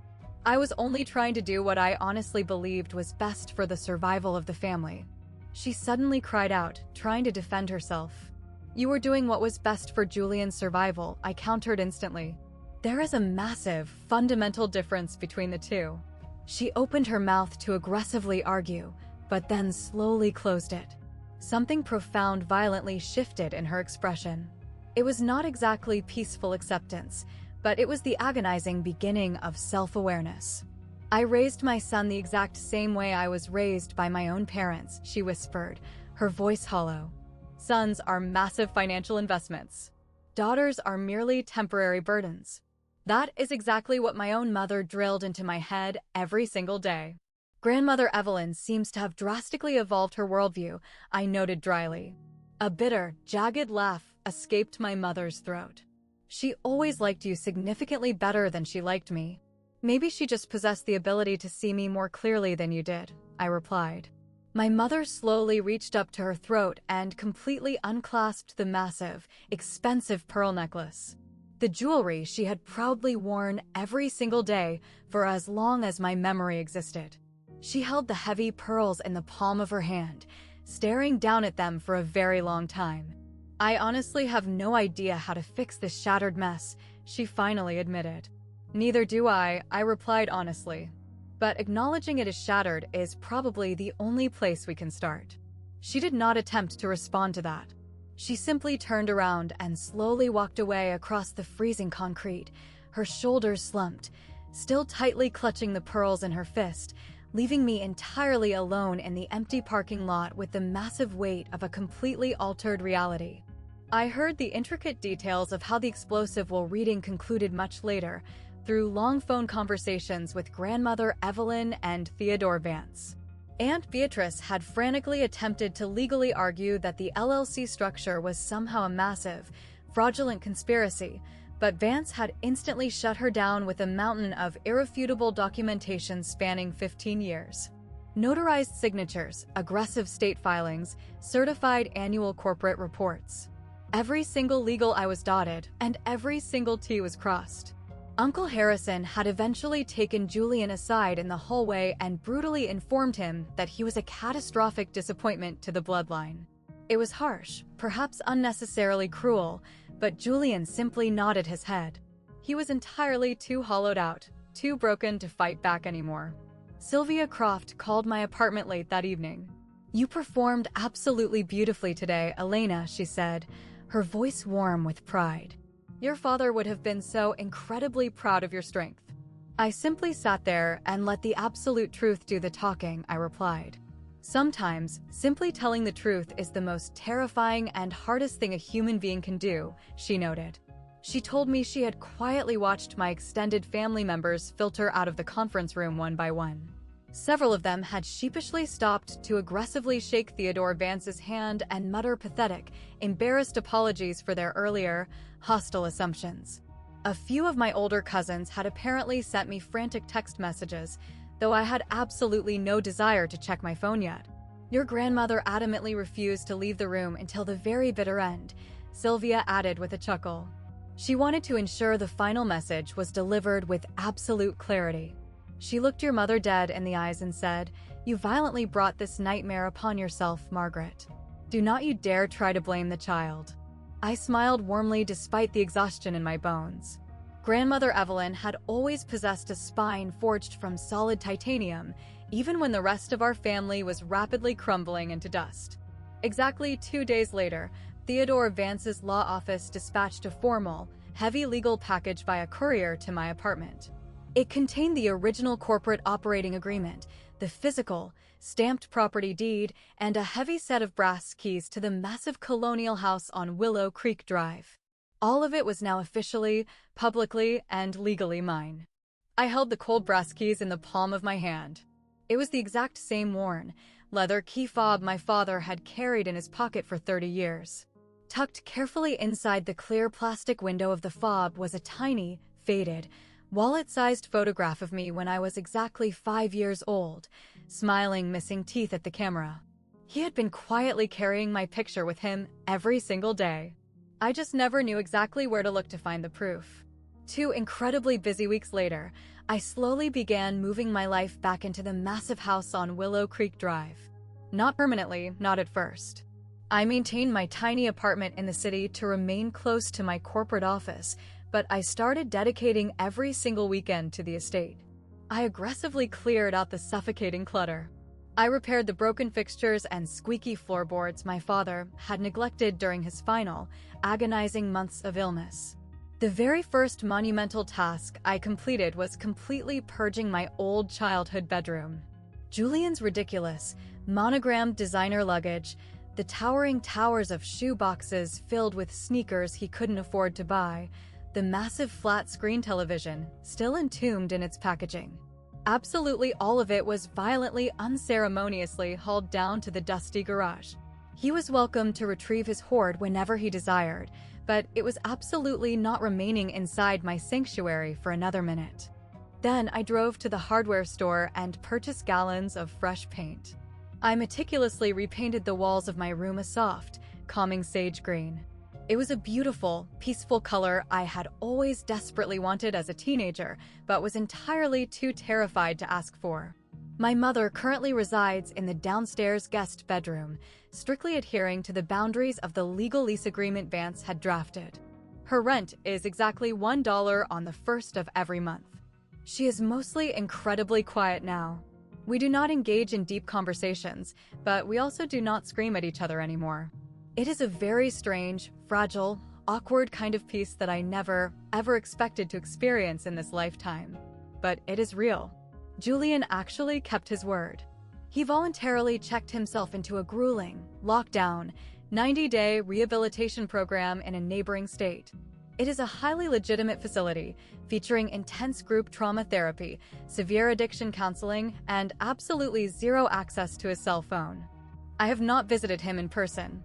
I was only trying to do what I honestly believed was best for the survival of the family." She suddenly cried out, trying to defend herself. "You were doing what was best for Julian's survival," I countered instantly. "There is a massive, fundamental difference between the two." She opened her mouth to aggressively argue, but then slowly closed it. Something profound violently shifted in her expression. It was not exactly peaceful acceptance, but it was the agonizing beginning of self-awareness. "I raised my son the exact same way I was raised by my own parents," she whispered, her voice hollow. "Sons are massive financial investments. Daughters are merely temporary burdens." That is exactly what my own mother drilled into my head every single day. "Grandmother Evelyn seems to have drastically evolved her worldview," I noted dryly. A bitter, jagged laugh escaped my mother's throat. "She always liked you significantly better than she liked me. Maybe she just possessed the ability to see me more clearly than you did," I replied. My mother slowly reached up to her throat and completely unclasped the massive, expensive pearl necklace. The jewelry she had proudly worn every single day for as long as my memory existed. She held the heavy pearls in the palm of her hand, staring down at them for a very long time. "I honestly have no idea how to fix this shattered mess," she finally admitted. "Neither do I replied honestly. "But acknowledging it is shattered is probably the only place we can start." She did not attempt to respond to that. She simply turned around and slowly walked away across the freezing concrete, her shoulders slumped, still tightly clutching the pearls in her fist, leaving me entirely alone in the empty parking lot with the massive weight of a completely altered reality. I heard the intricate details of how the explosive while reading concluded much later, through long phone conversations with grandmother Evelyn and Theodore Vance. Aunt Beatrice had frantically attempted to legally argue that the LLC structure was somehow a massive, fraudulent conspiracy, but Vance had instantly shut her down with a mountain of irrefutable documentation spanning 15 years. Notarized signatures, aggressive state filings, certified annual corporate reports. Every single legal I was dotted, and every single T was crossed. Uncle Harrison had eventually taken Julian aside in the hallway and brutally informed him that he was a catastrophic disappointment to the bloodline. It was harsh, perhaps unnecessarily cruel, but Julian simply nodded his head. He was entirely too hollowed out, too broken to fight back anymore. Sylvia Croft called my apartment late that evening. "You performed absolutely beautifully today, Elena," she said, her voice warm with pride. "Your father would have been so incredibly proud of your strength." I simply sat there and let the absolute truth do the talking, I replied. "Sometimes, simply telling the truth is the most terrifying and hardest thing a human being can do," she noted. She told me she had quietly watched my extended family members filter out of the conference room one by one. Several of them had sheepishly stopped to aggressively shake Theodore Vance's hand and mutter pathetic, embarrassed apologies for their earlier, hostile assumptions. A few of my older cousins had apparently sent me frantic text messages, though I had absolutely no desire to check my phone yet. Your grandmother adamantly refused to leave the room until the very bitter end, Sylvia added with a chuckle. She wanted to ensure the final message was delivered with absolute clarity. She looked your mother dead in the eyes and said, "You violently brought this nightmare upon yourself, Margaret. Do not you dare try to blame the child." I smiled warmly despite the exhaustion in my bones. Grandmother Evelyn had always possessed a spine forged from solid titanium, even when the rest of our family was rapidly crumbling into dust. Exactly 2 days later, Theodore Vance's law office dispatched a formal, heavy legal package by a courier to my apartment. It contained the original corporate operating agreement, the physical, stamped property deed, and a heavy set of brass keys to the massive colonial house on Willow Creek Drive. All of it was now officially, publicly, and legally mine. I held the cold brass keys in the palm of my hand. It was the exact same worn, leather key fob my father had carried in his pocket for 30 years. Tucked carefully inside the clear plastic window of the fob was a tiny, faded, wallet-sized photograph of me when I was exactly 5 years old, smiling missing teeth at the camera. He had been quietly carrying my picture with him every single day. I just never knew exactly where to look to find the proof. 2 incredibly busy weeks later, I slowly began moving my life back into the massive house on Willow Creek Drive. Not permanently, not at first. I maintained my tiny apartment in the city to remain close to my corporate office, but I started dedicating every single weekend to the estate. I aggressively cleared out the suffocating clutter. I repaired the broken fixtures and squeaky floorboards my father had neglected during his final, agonizing months of illness. The very first monumental task I completed was completely purging my old childhood bedroom. Julian's ridiculous, monogrammed designer luggage, the towering towers of shoe boxes filled with sneakers he couldn't afford to buy, the massive flat-screen television, still entombed in its packaging. Absolutely all of it was violently, unceremoniously hauled down to the dusty garage. He was welcome to retrieve his hoard whenever he desired, but it was absolutely not remaining inside my sanctuary for another minute. Then I drove to the hardware store and purchased gallons of fresh paint. I meticulously repainted the walls of my room a soft, calming sage green. It was a beautiful, peaceful color I had always desperately wanted as a teenager, but was entirely too terrified to ask for. My mother currently resides in the downstairs guest bedroom, strictly adhering to the boundaries of the legal lease agreement Vance had drafted. Her rent is exactly $1 on the first of every month. She is mostly incredibly quiet now. We do not engage in deep conversations, but we also do not scream at each other anymore. It is a very strange, fragile, awkward kind of peace that I never, ever expected to experience in this lifetime. But it is real. Julian actually kept his word. He voluntarily checked himself into a grueling, lockdown, 90-day rehabilitation program in a neighboring state. It is a highly legitimate facility, featuring intense group trauma therapy, severe addiction counseling, and absolutely zero access to his cell phone. I have not visited him in person.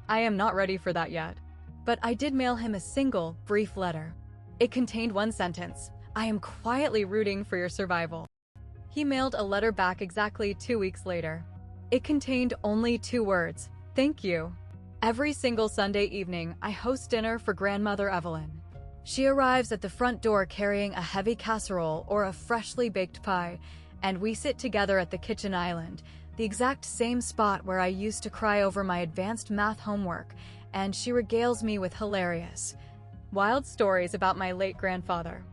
I am not ready for that yet. But I did mail him a single, brief letter. It contained one sentence: "I am quietly rooting for your survival." He mailed a letter back exactly 2 weeks later. It contained only 2 words: "Thank you." Every single Sunday evening, I host dinner for grandmother Evelyn. She arrives at the front door carrying a heavy casserole or a freshly baked pie, and we sit together at the kitchen island, the exact same spot where I used to cry over my advanced math homework, and she regales me with hilarious, wild stories about my late grandfather.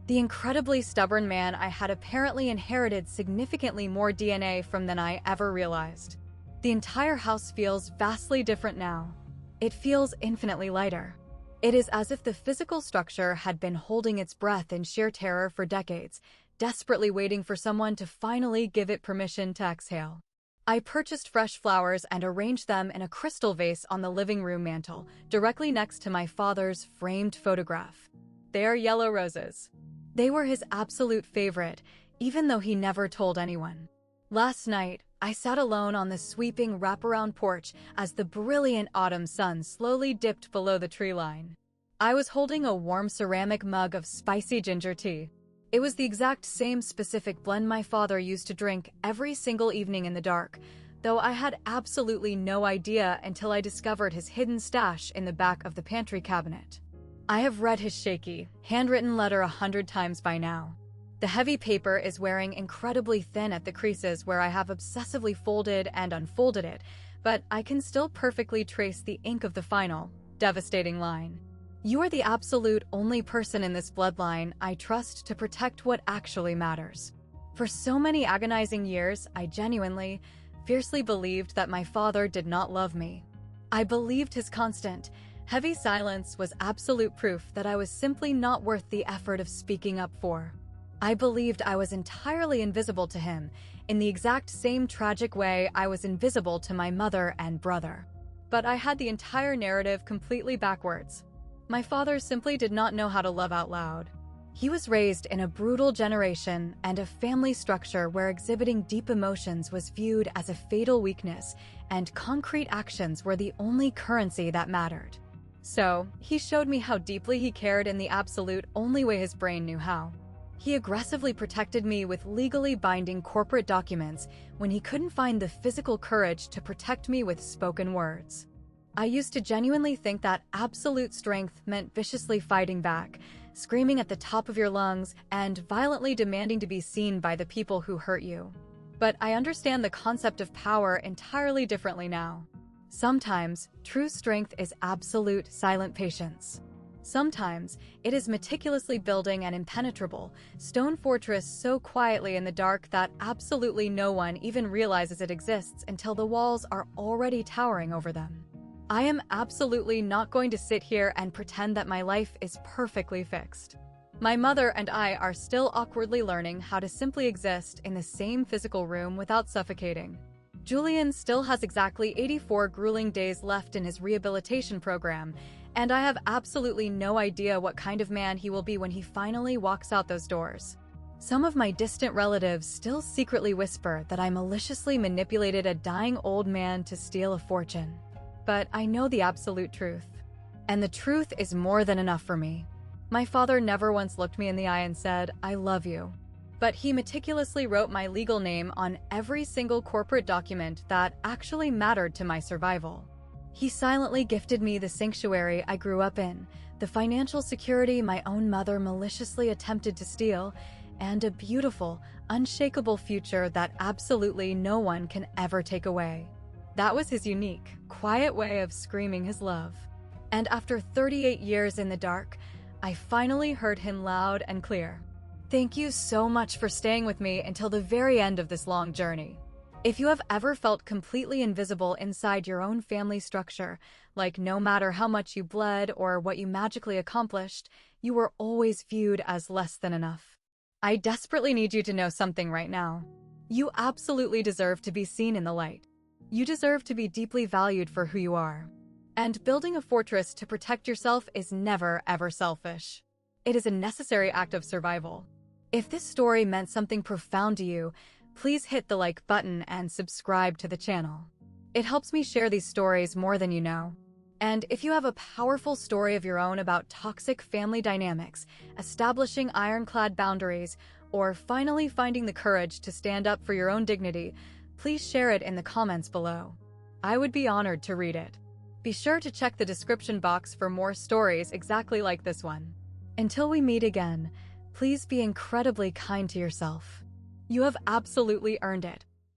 The incredibly stubborn man I had apparently inherited significantly more DNA from than I ever realized. The entire house feels vastly different now. It feels infinitely lighter. It is as if the physical structure had been holding its breath in sheer terror for decades, desperately waiting for someone to finally give it permission to exhale. I purchased fresh flowers and arranged them in a crystal vase on the living room mantel, directly next to my father's framed photograph. They are yellow roses. They were his absolute favorite, even though he never told anyone. Last night, I sat alone on the sweeping wraparound porch as the brilliant autumn sun slowly dipped below the tree line. I was holding a warm ceramic mug of spicy ginger tea. It was the exact same specific blend my father used to drink every single evening in the dark, though I had absolutely no idea until I discovered his hidden stash in the back of the pantry cabinet. I have read his shaky, handwritten letter 100 times by now. The heavy paper is wearing incredibly thin at the creases where I have obsessively folded and unfolded it, but I can still perfectly trace the ink of the final, devastating line. "You are the absolute only person in this bloodline I trust to protect what actually matters." For so many agonizing years, I genuinely, fiercely believed that my father did not love me. I believed his constant, heavy silence was absolute proof that I was simply not worth the effort of speaking up for. I believed I was entirely invisible to him, in the exact same tragic way I was invisible to my mother and brother. But I had the entire narrative completely backwards. My father simply did not know how to love out loud. He was raised in a brutal generation and a family structure where exhibiting deep emotions was viewed as a fatal weakness, and concrete actions were the only currency that mattered. So, he showed me how deeply he cared in the absolute only way his brain knew how. He aggressively protected me with legally binding corporate documents when he couldn't find the physical courage to protect me with spoken words. I used to genuinely think that absolute strength meant viciously fighting back, screaming at the top of your lungs, and violently demanding to be seen by the people who hurt you. But I understand the concept of power entirely differently now. Sometimes, true strength is absolute silent patience. Sometimes, it is meticulously building an impenetrable, stone fortress so quietly in the dark that absolutely no one even realizes it exists until the walls are already towering over them. I am absolutely not going to sit here and pretend that my life is perfectly fixed. My mother and I are still awkwardly learning how to simply exist in the same physical room without suffocating. Julian still has exactly 84 grueling days left in his rehabilitation program, and I have absolutely no idea what kind of man he will be when he finally walks out those doors. Some of my distant relatives still secretly whisper that I maliciously manipulated a dying old man to steal a fortune. But I know the absolute truth. And the truth is more than enough for me. My father never once looked me in the eye and said, "I love you." But he meticulously wrote my legal name on every single corporate document that actually mattered to my survival. He silently gifted me the sanctuary I grew up in, the financial security my own mother maliciously attempted to steal, and a beautiful, unshakable future that absolutely no one can ever take away. That was his unique, quiet way of screaming his love. And after 38 years in the dark, I finally heard him loud and clear. Thank you so much for staying with me until the very end of this long journey. If you have ever felt completely invisible inside your own family structure, like no matter how much you bled or what you magically accomplished, you were always viewed as less than enough. I desperately need you to know something right now. You absolutely deserve to be seen in the light. You deserve to be deeply valued for who you are. And building a fortress to protect yourself is never, ever selfish. It is a necessary act of survival. If this story meant something profound to you, please hit the like button and subscribe to the channel. It helps me share these stories more than you know. And if you have a powerful story of your own about toxic family dynamics, establishing ironclad boundaries, or finally finding the courage to stand up for your own dignity, please share it in the comments below. I would be honored to read it. Be sure to check the description box for more stories exactly like this one. Until we meet again, please be incredibly kind to yourself. You have absolutely earned it.